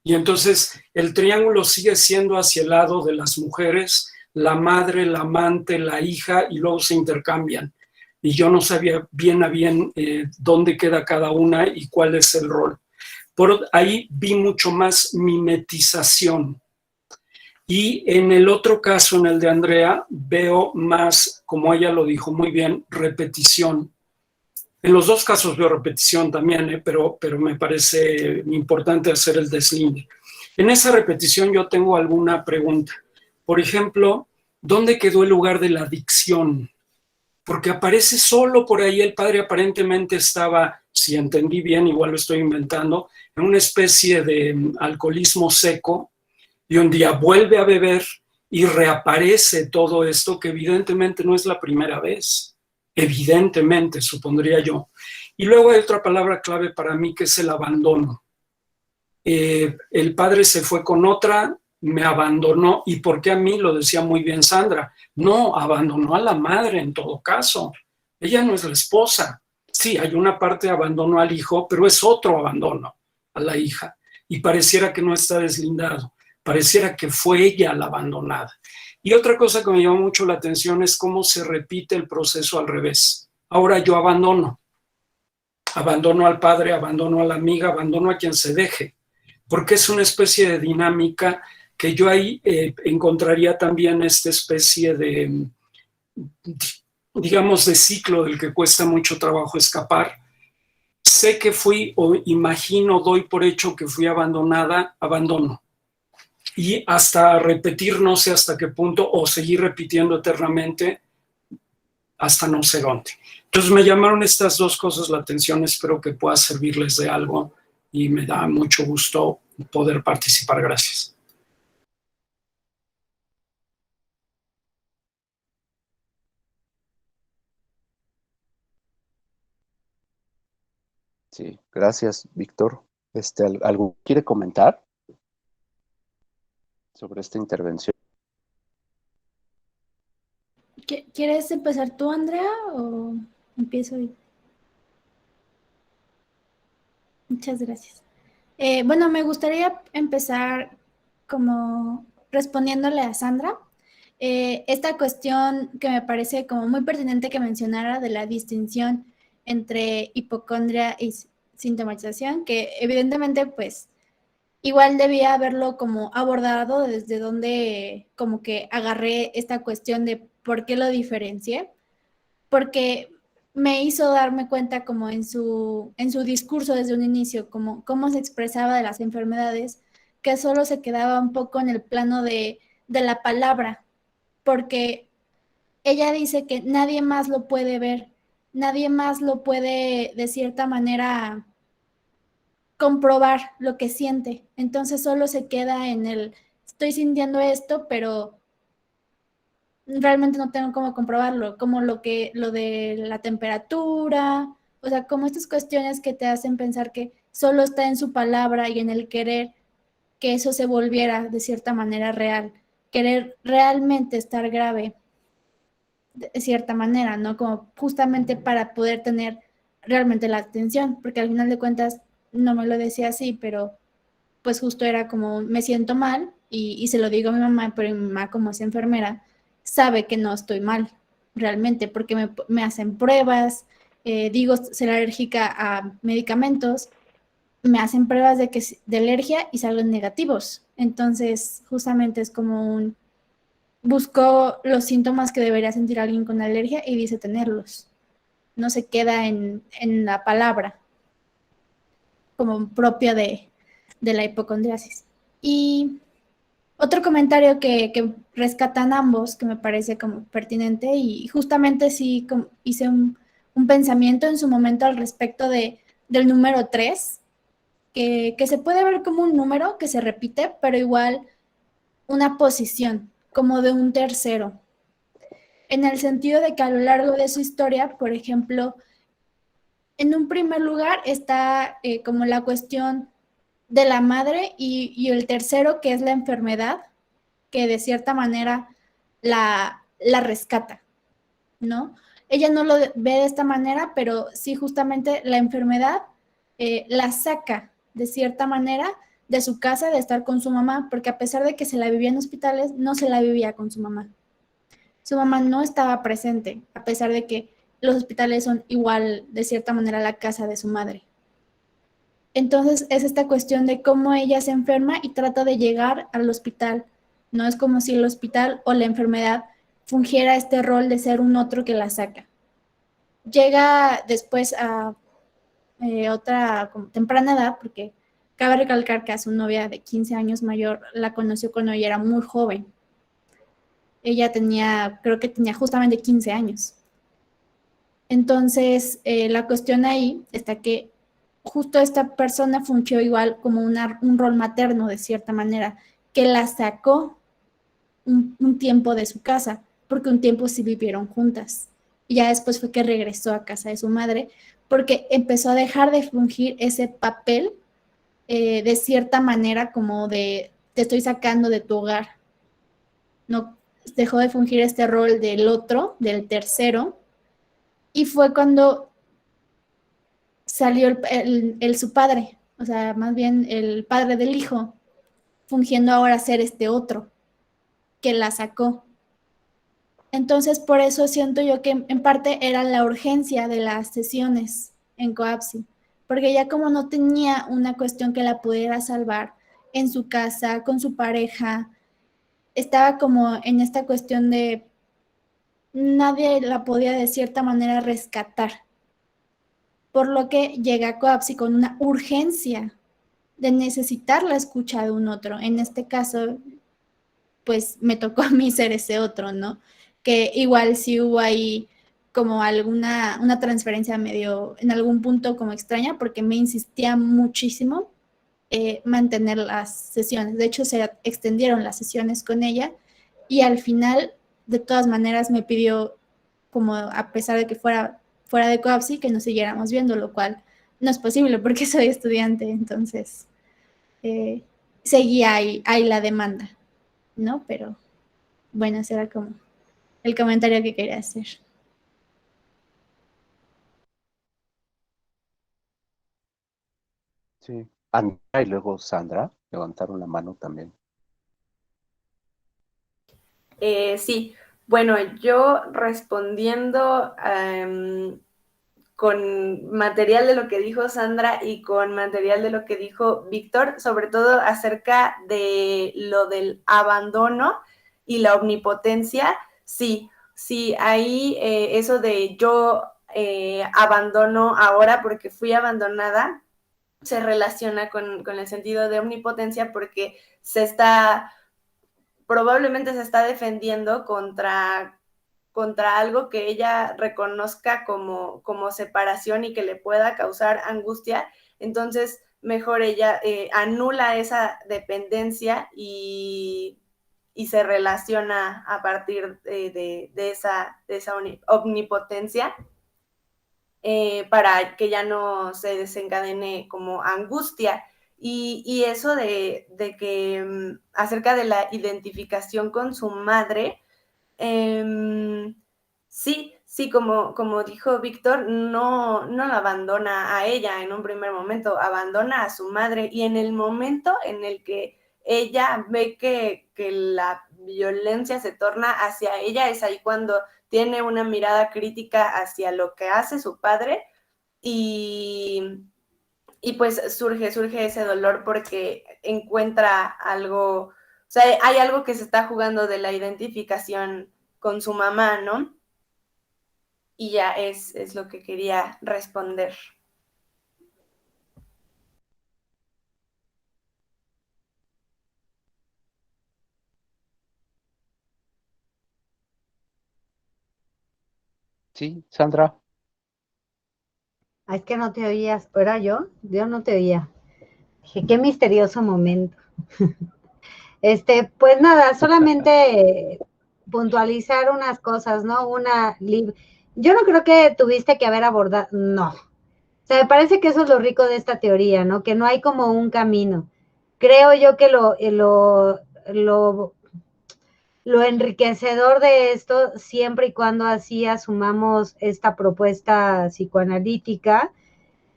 Y entonces el triángulo sigue siendo hacia el lado de las mujeres, la madre, la amante, la hija, y luego se intercambian. Y yo no sabía bien a bien dónde queda cada una y cuál es el rol. Por ahí vi mucho más mimetización. Y en el otro caso, en el de Andrea, veo más, como ella lo dijo muy bien, repetición. En los dos casos veo repetición también, pero me parece importante hacer el deslinde. En esa repetición yo tengo alguna pregunta. Por ejemplo, ¿dónde quedó el lugar de la adicción? Porque aparece solo por ahí, el padre aparentemente estaba, si entendí bien, igual lo estoy inventando, en una especie de alcoholismo seco, y un día vuelve a beber y reaparece todo esto, que evidentemente no es la primera vez. Evidentemente, supondría yo. Y luego hay otra palabra clave para mí, que es el abandono. El padre se fue con otra, me abandonó. ¿Y por qué a mí? Lo decía muy bien Sandra. No, abandonó a la madre en todo caso. Ella no es la esposa. Sí, hay una parte de abandono al hijo, pero es otro abandono a la hija. Y pareciera que no está deslindado. Pareciera que fue ella la abandonada. Y otra cosa que me llamó mucho la atención es cómo se repite el proceso al revés. Ahora yo abandono al padre, abandono a la amiga, abandono a quien se deje, porque es una especie de dinámica que yo ahí encontraría también esta especie de, digamos, de ciclo del que cuesta mucho trabajo escapar. Sé que fui, o imagino, doy por hecho que fui abandonada, abandono. Y hasta repetir no sé hasta qué punto, o seguir repitiendo eternamente hasta no sé dónde. Entonces me llamaron estas dos cosas la atención, espero que pueda servirles de algo y me da mucho gusto poder participar. Gracias. Sí, gracias, Víctor. ¿Algo quiere comentar sobre esta intervención? ¿Quieres empezar tú, Andrea, o empiezo yo? Muchas gracias. Bueno, me gustaría empezar como respondiéndole a Sandra. Esta cuestión que me parece como muy pertinente que mencionara de la distinción entre hipocondria y sintomatización, que evidentemente pues igual debía haberlo como abordado desde donde como que agarré esta cuestión de por qué lo diferencié, porque me hizo darme cuenta como en su discurso desde un inicio, como cómo se expresaba de las enfermedades, que solo se quedaba un poco en el plano de la palabra, porque ella dice que nadie más lo puede ver, nadie más lo puede de cierta manera comprobar lo que siente. Entonces solo se queda en el, estoy sintiendo esto, pero realmente no tengo cómo comprobarlo, como lo de la temperatura, o sea, como estas cuestiones que te hacen pensar que solo está en su palabra y en el querer que eso se volviera de cierta manera real, querer realmente estar grave de cierta manera, ¿no? Como justamente para poder tener realmente la atención, porque al final de cuentas no me lo decía así, pero pues justo era como me siento mal y se lo digo a mi mamá, pero mi mamá como es enfermera sabe que no estoy mal realmente porque me hacen pruebas, digo ser alérgica a medicamentos, me hacen pruebas de alergia y salen negativos. Entonces justamente es como busco los síntomas que debería sentir alguien con alergia y dice tenerlos. No se queda en la palabra como propia de la hipocondriasis. Y otro comentario que rescatan ambos, que me parece como pertinente, y justamente sí hice un pensamiento en su momento al respecto del número 3, que se puede ver como un número que se repite, pero igual una posición, como de un tercero, en el sentido de que a lo largo de su historia, por ejemplo, en un primer lugar está como la cuestión de la madre y el tercero, que es la enfermedad, que de cierta manera la rescata, ¿no? Ella no lo ve de esta manera, pero sí justamente la enfermedad la saca de cierta manera de su casa, de estar con su mamá, porque a pesar de que se la vivía en hospitales, no se la vivía con su mamá. Su mamá no estaba presente, a pesar de que los hospitales son igual, de cierta manera, la casa de su madre. Entonces es esta cuestión de cómo ella se enferma y trata de llegar al hospital. No es como si el hospital o la enfermedad fungiera este rol de ser un otro que la saca. Llega después a otra como temprana edad, porque cabe recalcar que a su novia de 15 años mayor la conoció cuando ella era muy joven. Ella creo que tenía justamente 15 años. Entonces, la cuestión ahí está que justo esta persona fungió igual como un rol materno de cierta manera, que la sacó un tiempo de su casa, porque un tiempo sí vivieron juntas. Y ya después fue que regresó a casa de su madre, porque empezó a dejar de fungir ese papel de cierta manera como de te estoy sacando de tu hogar. No dejó de fungir este rol del otro, del tercero, y fue cuando salió su padre, o sea, más bien el padre del hijo, fungiendo ahora ser este otro que la sacó. Entonces, por eso siento yo que en parte era la urgencia de las sesiones en Coapsi, porque ya como no tenía una cuestión que la pudiera salvar en su casa, con su pareja, estaba como en esta cuestión de nadie la podía de cierta manera rescatar, por lo que llega a Coapsi con una urgencia de necesitar la escucha de un otro. En este caso, pues me tocó a mí ser ese otro, ¿no? Que igual sí hubo ahí como una transferencia medio, en algún punto como extraña, porque me insistía muchísimo mantener las sesiones. De hecho, se extendieron las sesiones con ella y al final, de todas maneras, me pidió, como a pesar de que fuera de Coapsi, que nos siguiéramos viendo, lo cual no es posible porque soy estudiante, entonces seguía ahí la demanda, ¿no? Pero bueno, ese era como el comentario que quería hacer. Sí. Andrea y luego Sandra levantaron la mano también. Sí, bueno, yo respondiendo con material de lo que dijo Sandra y con material de lo que dijo Víctor, sobre todo acerca de lo del abandono y la omnipotencia, sí, ahí eso de yo abandono ahora porque fui abandonada, se relaciona con el sentido de omnipotencia porque probablemente se está defendiendo contra algo que ella reconozca como separación y que le pueda causar angustia. Entonces, mejor ella anula esa dependencia y se relaciona a partir de esa omnipotencia para que ya no se desencadene como angustia. Y eso de que acerca de la identificación con su madre, sí, como dijo Víctor, no la abandona a ella en un primer momento, abandona a su madre, y en el momento en el que ella ve que la violencia se torna hacia ella, es ahí cuando tiene una mirada crítica hacia lo que hace su padre, y pues surge ese dolor porque encuentra algo, o sea, hay algo que se está jugando de la identificación con su mamá, ¿no? Y ya es lo que quería responder. Sí, Sandra. Es que no te oías, ¿era yo? Yo no te oía. Dije, qué misterioso momento. Pues nada, solamente puntualizar unas cosas, ¿no? Yo no creo que tuviste que haber abordado, no. O sea, me parece que eso es lo rico de esta teoría, ¿no? Que no hay como un camino. Creo yo que lo enriquecedor de esto, siempre y cuando así asumamos esta propuesta psicoanalítica,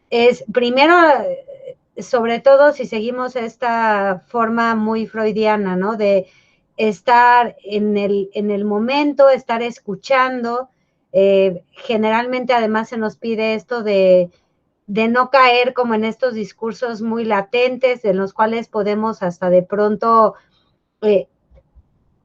es primero, sobre todo si seguimos esta forma muy freudiana, ¿no? De estar en el momento, estar escuchando. Generalmente además se nos pide esto de no caer como en estos discursos muy latentes, en los cuales podemos hasta de pronto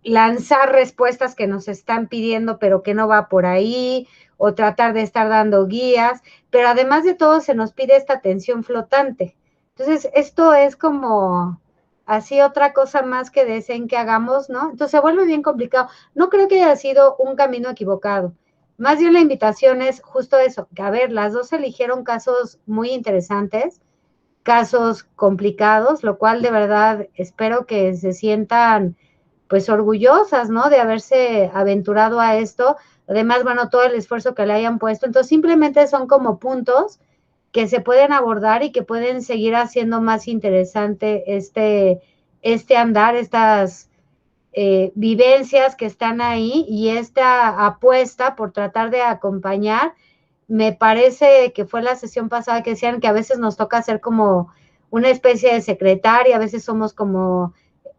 lanzar respuestas que nos están pidiendo, pero que no va por ahí, o tratar de estar dando guías, pero además de todo se nos pide esta atención flotante. Entonces, esto es como así otra cosa más que deseen que hagamos, ¿no? Entonces se vuelve bien complicado. No creo que haya sido un camino equivocado. Más bien la invitación es justo eso, que a ver, las dos eligieron casos muy interesantes, casos complicados, lo cual de verdad espero que se sientan pues orgullosas, ¿no? De haberse aventurado a esto. Además, bueno, todo el esfuerzo que le hayan puesto. Entonces, simplemente son como puntos que se pueden abordar y que pueden seguir haciendo más interesante este andar, estas vivencias que están ahí, y esta apuesta por tratar de acompañar. Me parece que fue la sesión pasada que decían que a veces nos toca ser como una especie de secretaria, a veces somos como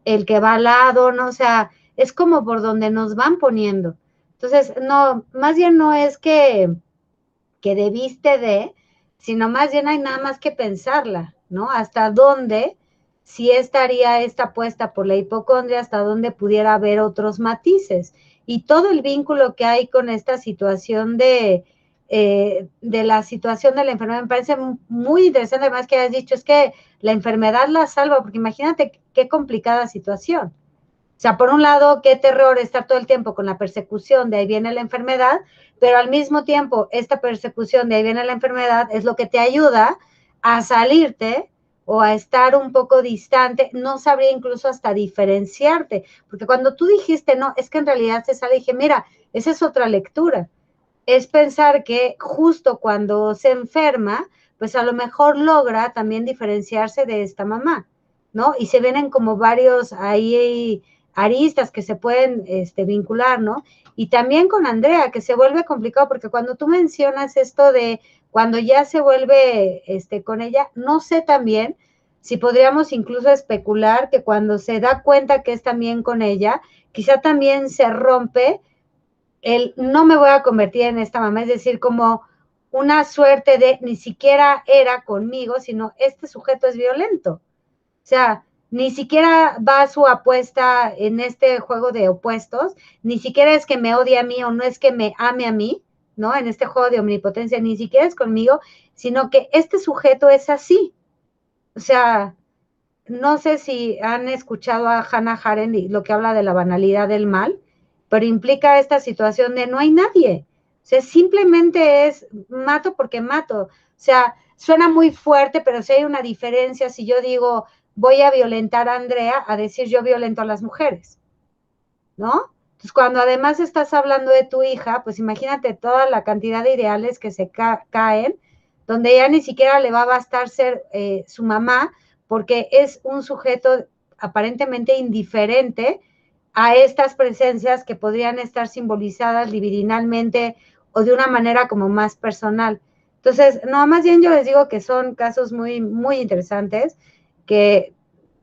el que va al lado, ¿no? O sea, es como por donde nos van poniendo. Entonces, no, más bien no es que debiste de, sino más bien hay nada más que pensarla, ¿no? Hasta dónde, si estaría esta apuesta por la hipocondria, hasta dónde pudiera haber otros matices. Y todo el vínculo que hay con esta situación de la situación de la enfermedad, me parece muy interesante. Además que has dicho, es que la enfermedad la salva, porque imagínate qué complicada situación. O sea, por un lado, qué terror estar todo el tiempo con la persecución, de ahí viene la enfermedad, pero al mismo tiempo, esta persecución, de ahí viene la enfermedad, es lo que te ayuda a salirte o a estar un poco distante. No sabría incluso hasta diferenciarte, porque cuando tú dijiste, no, es que en realidad se sale, dije, mira, esa es otra lectura. Es pensar que justo cuando se enferma, pues a lo mejor logra también diferenciarse de esta mamá, ¿no? Y se vienen como varios ahí aristas que se pueden vincular, ¿no? Y también con Andrea, que se vuelve complicado, porque cuando tú mencionas esto de cuando ya se vuelve con ella, no sé también si podríamos incluso especular que cuando se da cuenta que es también con ella, quizá también se rompe el no me voy a convertir en esta mamá, es decir, como una suerte de ni siquiera era conmigo, sino este sujeto es violento. O sea, ni siquiera va su apuesta en este juego de opuestos, ni siquiera es que me odie a mí o no es que me ame a mí, ¿no? En este juego de omnipotencia, ni siquiera es conmigo, sino que este sujeto es así, O sea, no sé si han escuchado a Hannah Arendt y lo que habla de la banalidad del mal, pero implica esta situación de no hay nadie. O sea, simplemente es mato porque mato. O sea, suena muy fuerte, pero sí hay una diferencia si yo digo voy a violentar a Andrea a decir yo violento a las mujeres, ¿no? Entonces, cuando además estás hablando de tu hija, pues imagínate toda la cantidad de ideales que se caen, donde ya ni siquiera le va a bastar ser su mamá, porque es un sujeto aparentemente indiferente a estas presencias que podrían estar simbolizadas libidinalmente o de una manera como más personal. Entonces, no, más bien yo les digo que son casos muy, muy interesantes, que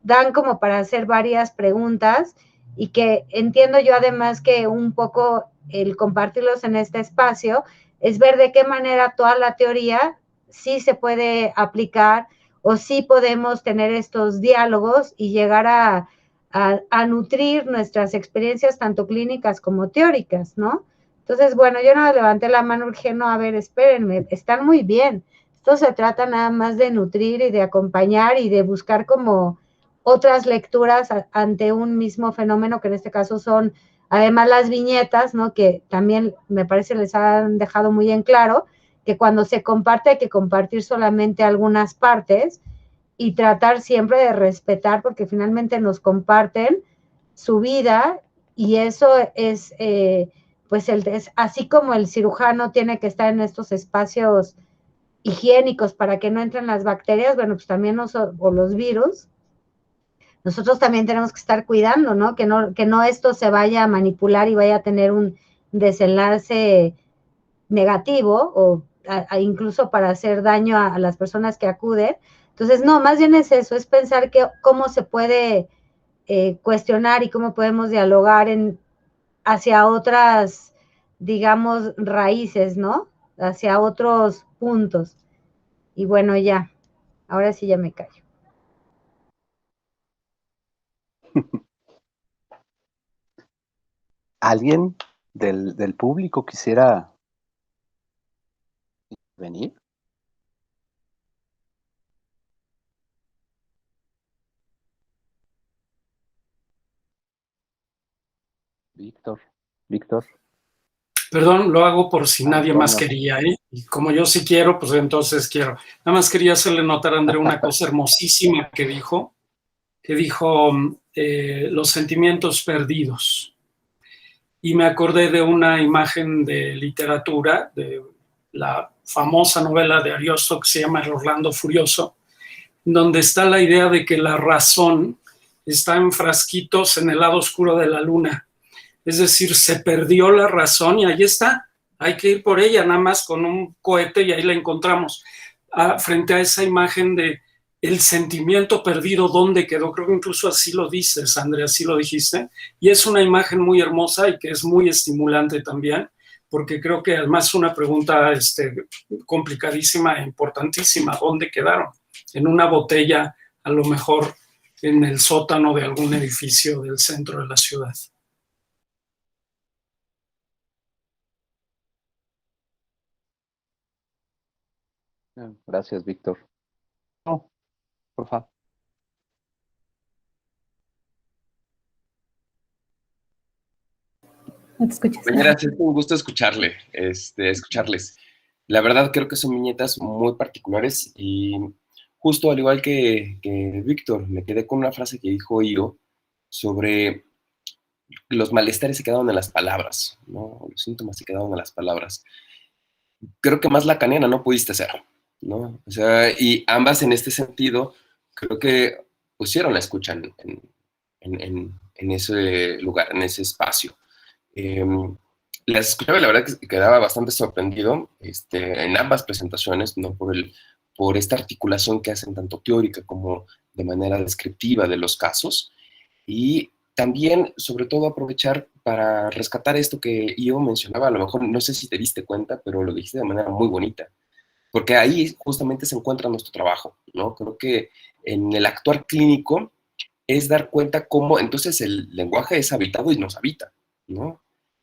dan como para hacer varias preguntas y que entiendo yo además que un poco el compartirlos en este espacio es ver de qué manera toda la teoría sí se puede aplicar o sí podemos tener estos diálogos y llegar a nutrir nuestras experiencias tanto clínicas como teóricas, ¿no? Entonces, bueno, yo no levanté la mano, urgé, no, a ver, espérenme, están muy bien. Esto se trata nada más de nutrir y de acompañar y de buscar como otras lecturas ante un mismo fenómeno, que en este caso son además las viñetas, ¿no? Que también me parece les han dejado muy en claro que cuando se comparte hay que compartir solamente algunas partes y tratar siempre de respetar, porque finalmente nos comparten su vida y eso es, pues, así como el cirujano tiene que estar en estos espacios higiénicos para que no entren las bacterias, bueno, pues también o los virus, nosotros también tenemos que estar cuidando, ¿no? Que no esto se vaya a manipular y vaya a tener un desenlace negativo o incluso para hacer daño a las personas que acuden. Entonces, no, más bien es eso, es pensar que cómo se puede cuestionar y cómo podemos dialogar hacia otras, digamos, raíces, ¿no? Hacia otros puntos. Y bueno, ya, ahora sí ya me callo. ¿Alguien del público quisiera venir? Víctor. Perdón, lo hago por si nadie Antonio. más quería, ¿eh? Y como yo sí quiero, pues entonces quiero. Nada más quería hacerle notar a Andrea una cosa hermosísima que dijo los sentimientos perdidos. Y me acordé de una imagen de literatura, de la famosa novela de Ariosto que se llama El Orlando Furioso, donde está la idea de que la razón está en frasquitos en el lado oscuro de la luna. Es decir, se perdió la razón y ahí está. Hay que ir por ella, nada más con un cohete y ahí la encontramos. Frente a esa imagen de el sentimiento perdido, ¿dónde quedó? Creo que incluso así lo dices, Andrea, así lo dijiste. Y es una imagen muy hermosa y que es muy estimulante también, porque creo que además es una pregunta complicadísima e importantísima. ¿Dónde quedaron? En una botella, a lo mejor en el sótano de algún edificio del centro de la ciudad. Gracias, Víctor. No, por favor. No te escuchas. Gracias, es un gusto escucharles. La verdad creo que son viñetas muy particulares y justo al igual que Víctor, me quedé con una frase que dijo Io sobre los malestares se quedaron en las palabras, ¿no? Los síntomas se quedaron en las palabras. Creo que más lacaniana no pudiste ser, ¿no? O sea, y ambas en este sentido creo que pusieron la escucha en ese lugar, en ese espacio. Las escuchaba, la verdad que quedaba bastante sorprendido en ambas presentaciones, ¿no? Por esta articulación que hacen tanto teórica como de manera descriptiva de los casos. Y también, sobre todo, aprovechar para rescatar esto que yo mencionaba, a lo mejor no sé si te diste cuenta, pero lo dijiste de manera muy bonita, porque ahí justamente se encuentra nuestro trabajo, ¿no? Creo que en el actuar clínico es dar cuenta cómo entonces el lenguaje es habitado y nos habita, ¿no?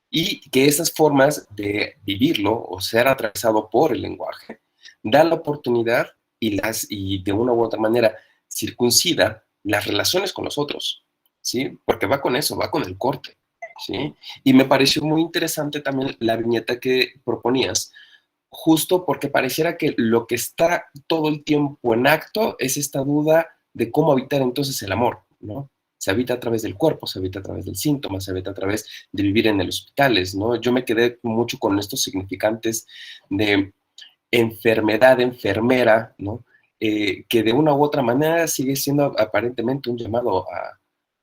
Y que esas formas de vivirlo o ser atravesado por el lenguaje dan la oportunidad y de una u otra manera circuncida las relaciones con los otros, ¿sí? Porque va con eso, va con el corte, ¿sí? Y me pareció muy interesante también la viñeta que proponías, justo porque pareciera que lo que está todo el tiempo en acto es esta duda de cómo habitar entonces el amor, ¿no? Se habita a través del cuerpo, se habita a través del síntoma, se habita a través de vivir en el hospitales, ¿no? Yo me quedé mucho con estos significantes de enfermedad, enfermera, ¿no? Que de una u otra manera sigue siendo aparentemente un llamado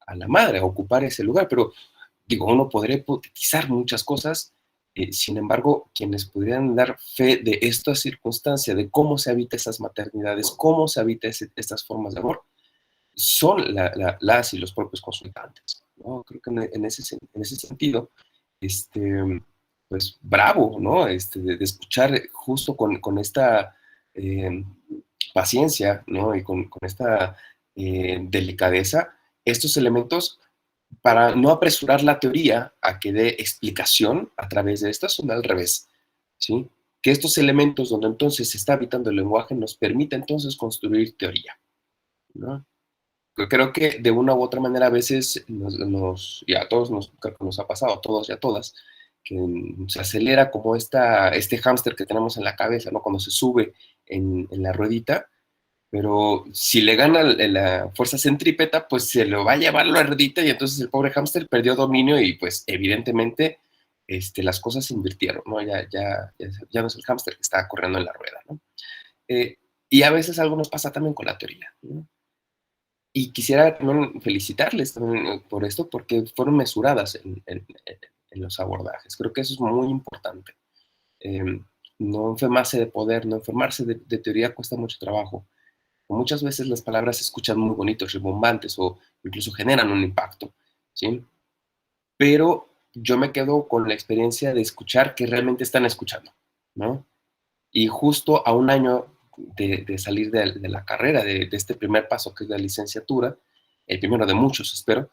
a la madre a ocupar ese lugar, pero digo, uno podría hipotetizar muchas cosas, sin embargo, quienes pudieran dar fe de esta circunstancia, de cómo se habita esas maternidades, cómo se habita estas formas de amor, son las y los propios consultantes, ¿no? Creo que en ese sentido, pues bravo, ¿no? De escuchar justo con esta eh, paciencia, ¿no? Y con esta delicadeza, estos elementos para no apresurar la teoría a que dé explicación a través de estas, son al revés, ¿sí? Que estos elementos donde entonces se está habitando el lenguaje nos permite entonces construir teoría, ¿no? Creo que de una u otra manera a veces y a todos creo que nos ha pasado, a todos y a todas, que se acelera como este hámster que tenemos en la cabeza, ¿no? Cuando se sube en la ruedita, pero si le gana la fuerza centrípeta, pues se lo va a llevar la ruedita y entonces el pobre hámster perdió dominio y pues evidentemente las cosas se invirtieron, ¿no? Ya no es el hámster que está corriendo en la rueda, ¿no? Y a veces algo nos pasa también con la teoría, ¿no? Y quisiera también felicitarles también por esto, porque fueron mesuradas en los abordajes. Creo que eso es muy importante. No enfermarse de poder, no enfermarse de teoría cuesta mucho trabajo. Muchas veces las palabras se escuchan muy bonitos, rimbombantes o incluso generan un impacto, ¿sí? Pero yo me quedo con la experiencia de escuchar que realmente están escuchando, ¿no? Y justo a un año de salir de la carrera, de este primer paso que es la licenciatura, el primero de muchos, espero,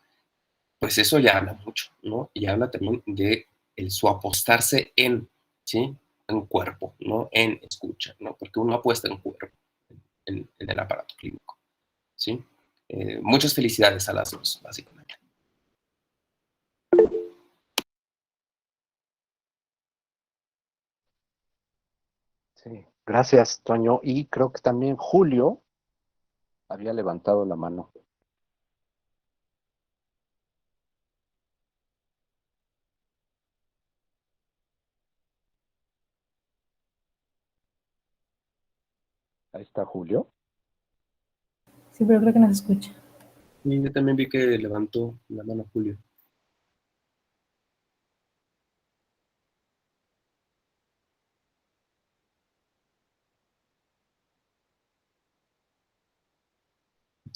pues eso ya habla mucho, ¿no? Y habla también de su apostarse en, ¿sí? En cuerpo, ¿no? En escucha, ¿no? Porque uno apuesta en cuerpo, en el aparato clínico, ¿sí? Muchas felicidades a las dos, básicamente. Sí, gracias, Toño. Y creo que también Julio había levantado la mano. Ahí está Julio. Sí, pero creo que no se escucha. Y yo también vi que levantó la mano Julio.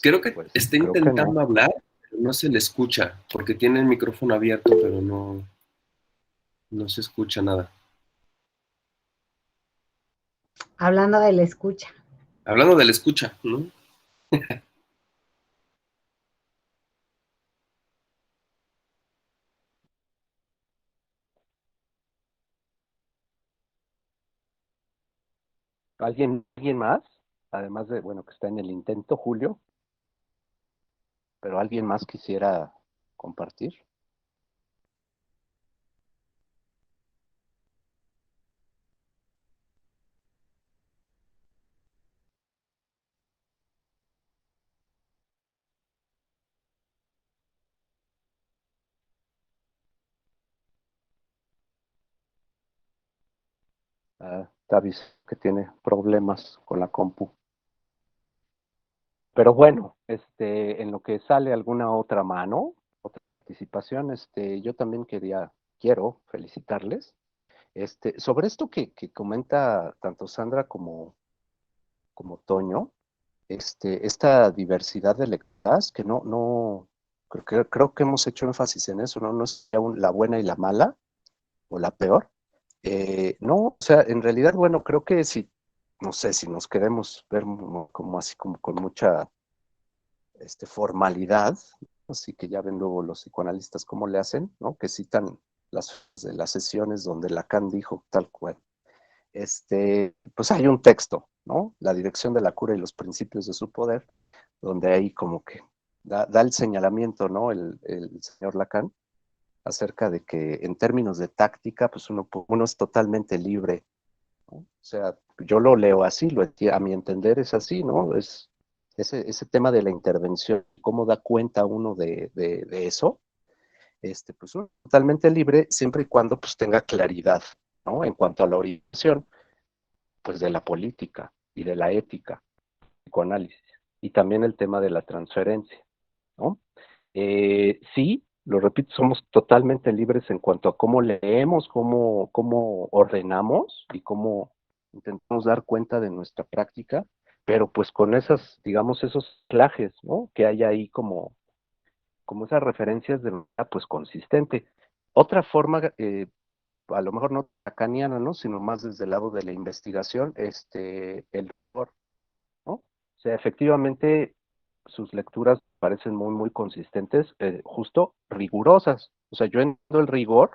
Creo que Pues está creo que intentando no. hablar, pero no se le escucha, porque tiene el micrófono abierto, pero no se escucha nada. Hablando de la escucha. Hablando de la escucha, ¿no? ¿Alguien más? Además de, bueno, que está en el intento, Julio, pero alguien más quisiera compartir. Davis, que tiene problemas con la compu. Pero bueno, en lo que sale alguna otra mano, otra participación, yo también quiero felicitarles. Sobre esto que comenta tanto Sandra como Toño, esta diversidad de lecturas, que creo que hemos hecho énfasis en eso, ¿no? No es la buena y la mala, o la peor. No, o sea, en realidad, bueno, creo que si, no sé, si nos queremos ver como así, como con mucha formalidad, así que ya ven luego los psicoanalistas cómo le hacen, ¿no? Que citan de las sesiones donde Lacan dijo tal cual. Pues hay un texto, ¿no? La dirección de la cura y los principios de su poder, donde ahí como que da el señalamiento, ¿no? El señor Lacan, acerca de que en términos de táctica, pues uno es totalmente libre, ¿no? O sea, yo lo leo así, a mi entender es así, ¿no? Es ese tema de la intervención, cómo da cuenta uno de eso, pues uno es totalmente libre siempre y cuando pues tenga claridad, ¿no? En cuanto a la orientación, pues de la política y de la ética, psicoanálisis, y también el tema de la transferencia, ¿no? Sí, lo repito, somos totalmente libres en cuanto a cómo leemos, cómo ordenamos y cómo intentamos dar cuenta de nuestra práctica, pero pues con esas, digamos, esos anclajes, ¿no? Que hay ahí como esas referencias de manera pues consistente. Otra forma, a lo mejor no lacaniana, ¿no? Sino más desde el lado de la investigación, el rigor, ¿no? O sea, efectivamente sus lecturas parecen muy, muy consistentes, justo rigurosas. O sea, yo entiendo el rigor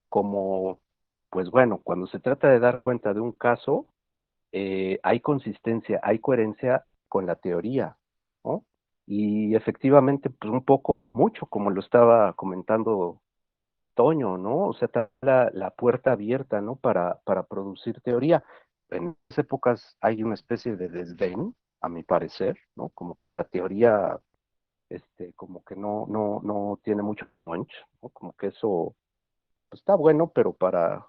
como, pues bueno, cuando se trata de dar cuenta de un caso, hay consistencia, hay coherencia con la teoría, ¿no? Y efectivamente, pues un poco, mucho, como lo estaba comentando Toño, ¿no? O sea, está la puerta abierta, ¿no? Para producir teoría. En esas épocas hay una especie de desdén, a mi parecer, ¿no? Como la teoría, como que no tiene mucho punch, ¿no? Como que eso pues, está bueno, pero para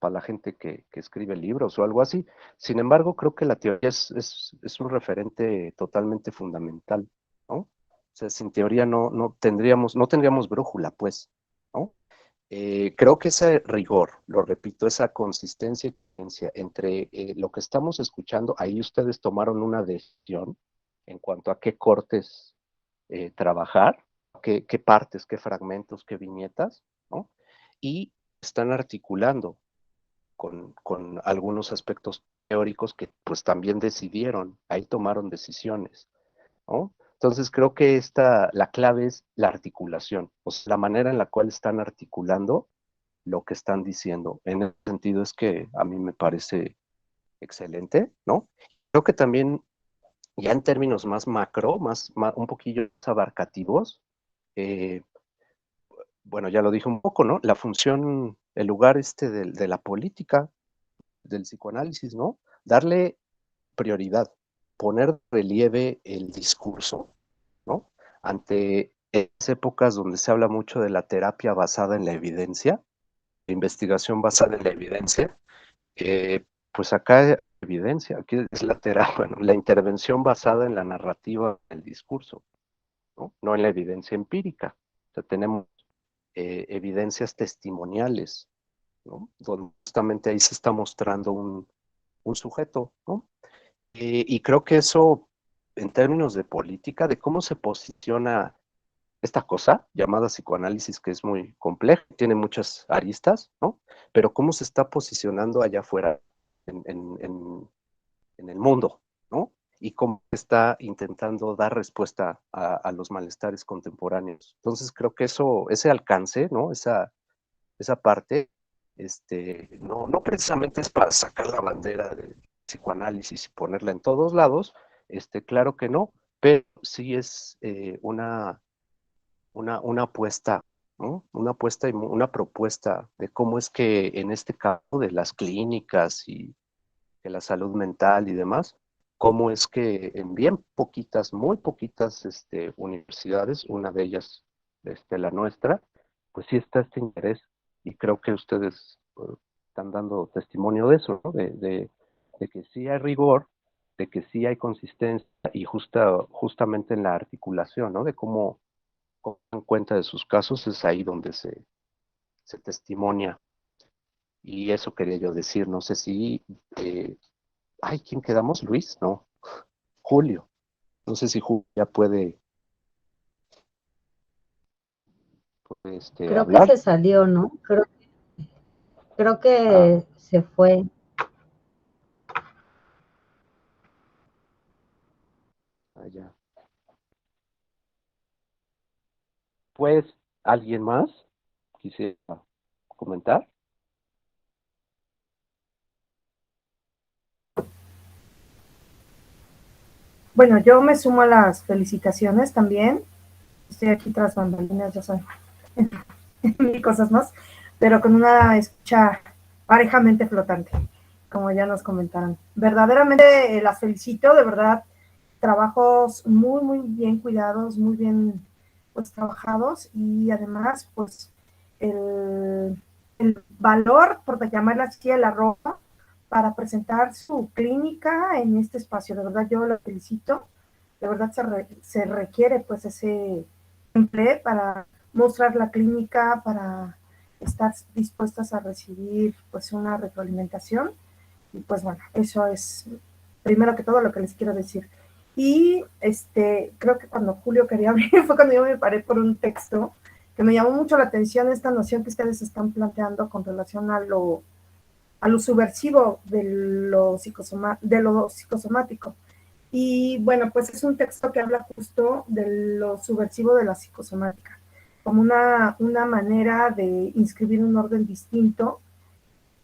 la gente que escribe libros o algo así. Sin embargo, creo que la teoría es un referente totalmente fundamental, ¿no? O sea, sin teoría no tendríamos brújula, pues, ¿no? Creo que ese rigor, lo repito, esa consistencia y coherencia entre lo que estamos escuchando, ahí ustedes tomaron una decisión en cuanto a qué cortes trabajar, qué partes, qué fragmentos, qué viñetas, ¿no? Y están articulando con algunos aspectos teóricos que pues también decidieron, ahí tomaron decisiones, ¿no? Entonces creo que la clave es la articulación, o sea, la manera en la cual están articulando lo que están diciendo. En ese sentido es que a mí me parece excelente, ¿no? Creo que también, ya en términos más macro, un poquillo más abarcativos, eh, bueno, ya lo dije un poco, ¿no? La función, el lugar de la política, del psicoanálisis, ¿no? Darle prioridad, poner de relieve el discurso, ¿no? Ante esas épocas donde se habla mucho de la terapia basada en la evidencia, investigación basada en la evidencia, pues acá hay evidencia, aquí es la terapia, bueno, la intervención basada en la narrativa del discurso, ¿no? No en la evidencia empírica. O sea, tenemos evidencias testimoniales, ¿no? Donde justamente ahí se está mostrando un sujeto, ¿no? Y creo que eso, en términos de política, de cómo se posiciona esta cosa llamada psicoanálisis, que es muy compleja, tiene muchas aristas, ¿no? Pero cómo se está posicionando allá afuera en el mundo, ¿no? Y cómo está intentando dar respuesta a los malestares contemporáneos. Entonces creo que ese alcance, ¿no? Esa parte, no precisamente es para sacar la bandera del psicoanálisis y ponerla en todos lados, claro que no, pero sí es una apuesta, ¿no? Una apuesta y una propuesta de cómo es que en este caso de las clínicas y de la salud mental y demás, cómo es que en bien poquitas, muy poquitas universidades, una de ellas la nuestra, pues sí está este interés y creo que ustedes están dando testimonio de eso, ¿no? De que sí hay rigor, de que sí hay consistencia y justamente en la articulación, ¿no? De cómo dan cuenta de sus casos, es ahí donde se testimonia. Y eso quería yo decir, no sé si, ay, ¿quién quedamos? Luis, no, Julio. No sé si Julio ya puede Creo que hablar. se salió, ¿no? Creo Ah, que se fue. allá. Pues, ¿alguien más quisiera comentar? bueno, yo me sumo a las felicitaciones también. Estoy aquí tras bambalinas, ya saben, mil cosas más, pero con una escucha parejamente flotante, como ya nos comentaron. Verdaderamente las felicito, de verdad, trabajos muy, muy bien cuidados, muy bien pues trabajados y además pues el valor, por llamarla así, el arroba, para presentar su clínica en este espacio. De verdad yo lo felicito, de verdad se requiere pues ese empleo para mostrar la clínica, para estar dispuestas a recibir pues una retroalimentación. Y pues bueno, eso es primero que todo lo que les quiero decir. Y creo que cuando Julio quería abrir fue cuando yo me paré por un texto que me llamó mucho la atención, esta noción que ustedes están planteando con relación a lo subversivo de lo psicosomático. Y bueno, pues es un texto que habla justo de lo subversivo de la psicosomática, como una manera de inscribir un orden distinto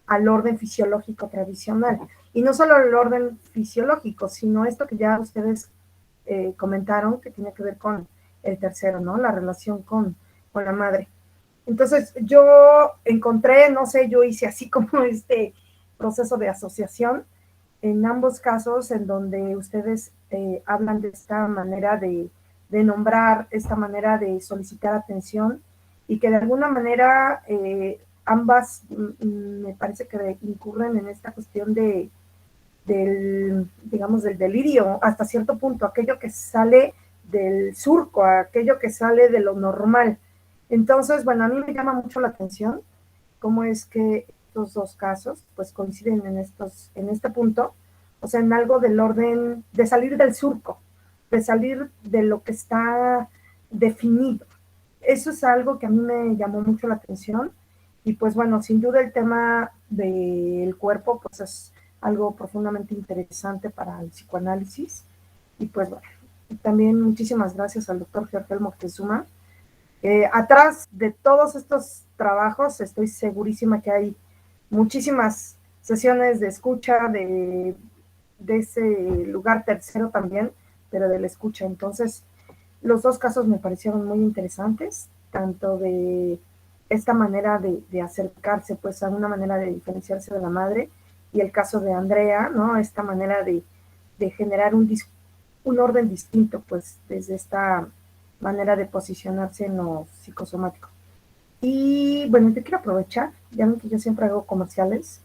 al orden fisiológico tradicional. Y no solo el orden fisiológico, sino esto que ya ustedes comentaron, que tiene que ver con el tercero, ¿no? La relación con la madre. Entonces yo encontré, no sé, yo hice así como este proceso de asociación en ambos casos en donde ustedes hablan de esta manera de nombrar, esta manera de solicitar atención y que de alguna manera ambas me parece que incurren en esta cuestión del delirio hasta cierto punto, aquello que sale del surco, aquello que sale de lo normal. Entonces, bueno, a mí me llama mucho la atención cómo es que estos dos casos pues coinciden en este punto, o sea, en algo del orden de salir del surco, de salir de lo que está definido. Eso es algo que a mí me llamó mucho la atención y pues bueno, sin duda el tema del cuerpo pues es algo profundamente interesante para el psicoanálisis y pues bueno, también muchísimas gracias al doctor Gertel Moctezuma. Atrás de todos estos trabajos estoy segurísima que hay muchísimas sesiones de escucha de ese lugar tercero también, pero de la escucha. Entonces, los dos casos me parecieron muy interesantes, tanto de esta manera de acercarse pues a una manera de diferenciarse de la madre y el caso de Andrea, ¿no? Esta manera de generar un orden distinto pues desde esta manera de posicionarse en lo psicosomático. Y bueno, yo quiero aprovechar, ya ven que yo siempre hago comerciales,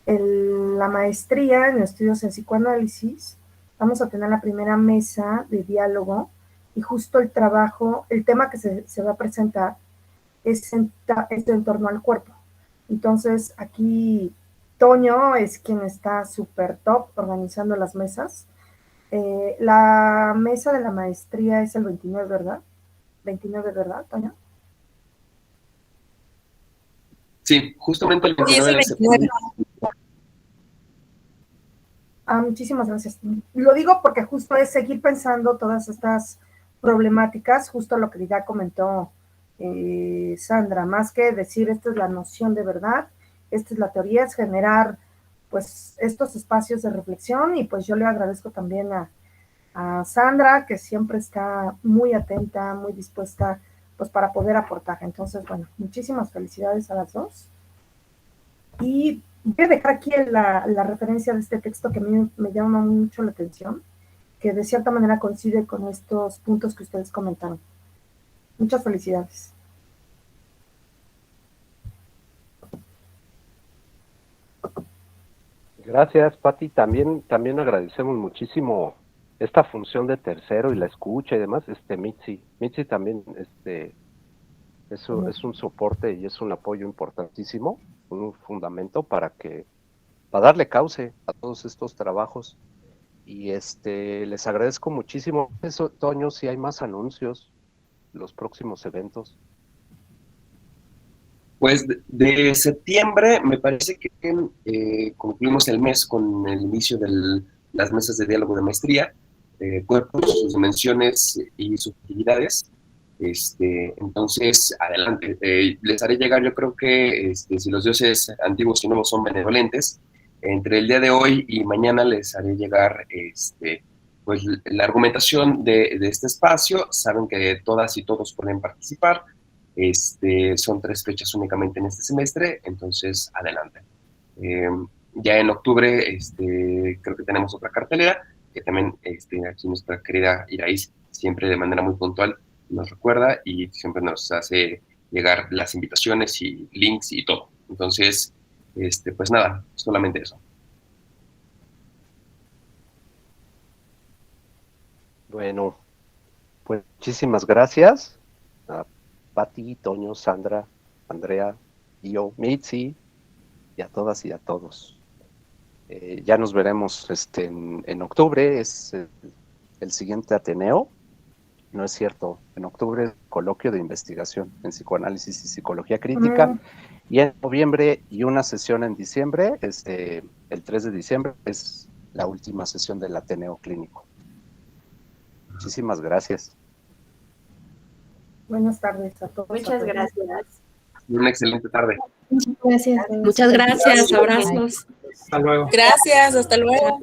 la maestría en estudios en psicoanálisis, vamos a tener la primera mesa de diálogo y justo el trabajo, el tema que se va a presentar es en torno al cuerpo. Entonces aquí Toño es quien está súper top organizando las mesas. La mesa de la maestría es el 29, ¿verdad? 29, ¿verdad, Toño? Sí, justamente el 29 de septiembre. Muchísimas gracias. Lo digo porque justo es seguir pensando todas estas problemáticas, justo lo que ya comentó Sandra, más que decir esta es la noción de verdad, esta es la teoría, es generar pues estos espacios de reflexión y pues yo le agradezco también a Sandra, que siempre está muy atenta, muy dispuesta pues para poder aportar. Entonces, bueno, muchísimas felicidades a las dos. Y voy a dejar aquí la referencia de este texto que a mí me llama mucho la atención, que de cierta manera coincide con estos puntos que ustedes comentaron. Muchas felicidades. Gracias, Pati. También agradecemos muchísimo esta función de tercero y la escucha y demás. Mitzi también es un soporte y es un apoyo importantísimo, un fundamento para darle cauce a todos estos trabajos. Y les agradezco muchísimo. Eso, Toño, si hay más anuncios, los próximos eventos. Pues de septiembre me parece que concluimos el mes con el inicio de las mesas de diálogo de maestría, cuerpos, sus dimensiones y sus actividades. Entonces, adelante. Les haré llegar, yo creo que si los dioses antiguos y nuevos son benevolentes, entre el día de hoy y mañana les haré llegar pues la argumentación de este espacio. Saben que todas y todos pueden participar. Son 3 fechas únicamente en este semestre, entonces adelante. Ya en octubre creo que tenemos otra cartelera, que también aquí nuestra querida Iraís siempre de manera muy puntual nos recuerda y siempre nos hace llegar las invitaciones y links y todo. Entonces, pues nada, solamente eso. Bueno, pues muchísimas gracias a Pati, Toño, Sandra, Andrea, yo, Mitzi, y a todas y a todos. Ya nos veremos en octubre, es el siguiente Ateneo. No es cierto, en octubre coloquio de investigación en psicoanálisis y psicología crítica, y en noviembre y una sesión en diciembre, el 3 de diciembre es la última sesión del Ateneo Clínico. Muchísimas gracias. Buenas tardes a todos. Muchas gracias. Una excelente tarde. Muchas gracias. Muchas gracias, abrazos. Hasta luego. Gracias, hasta luego.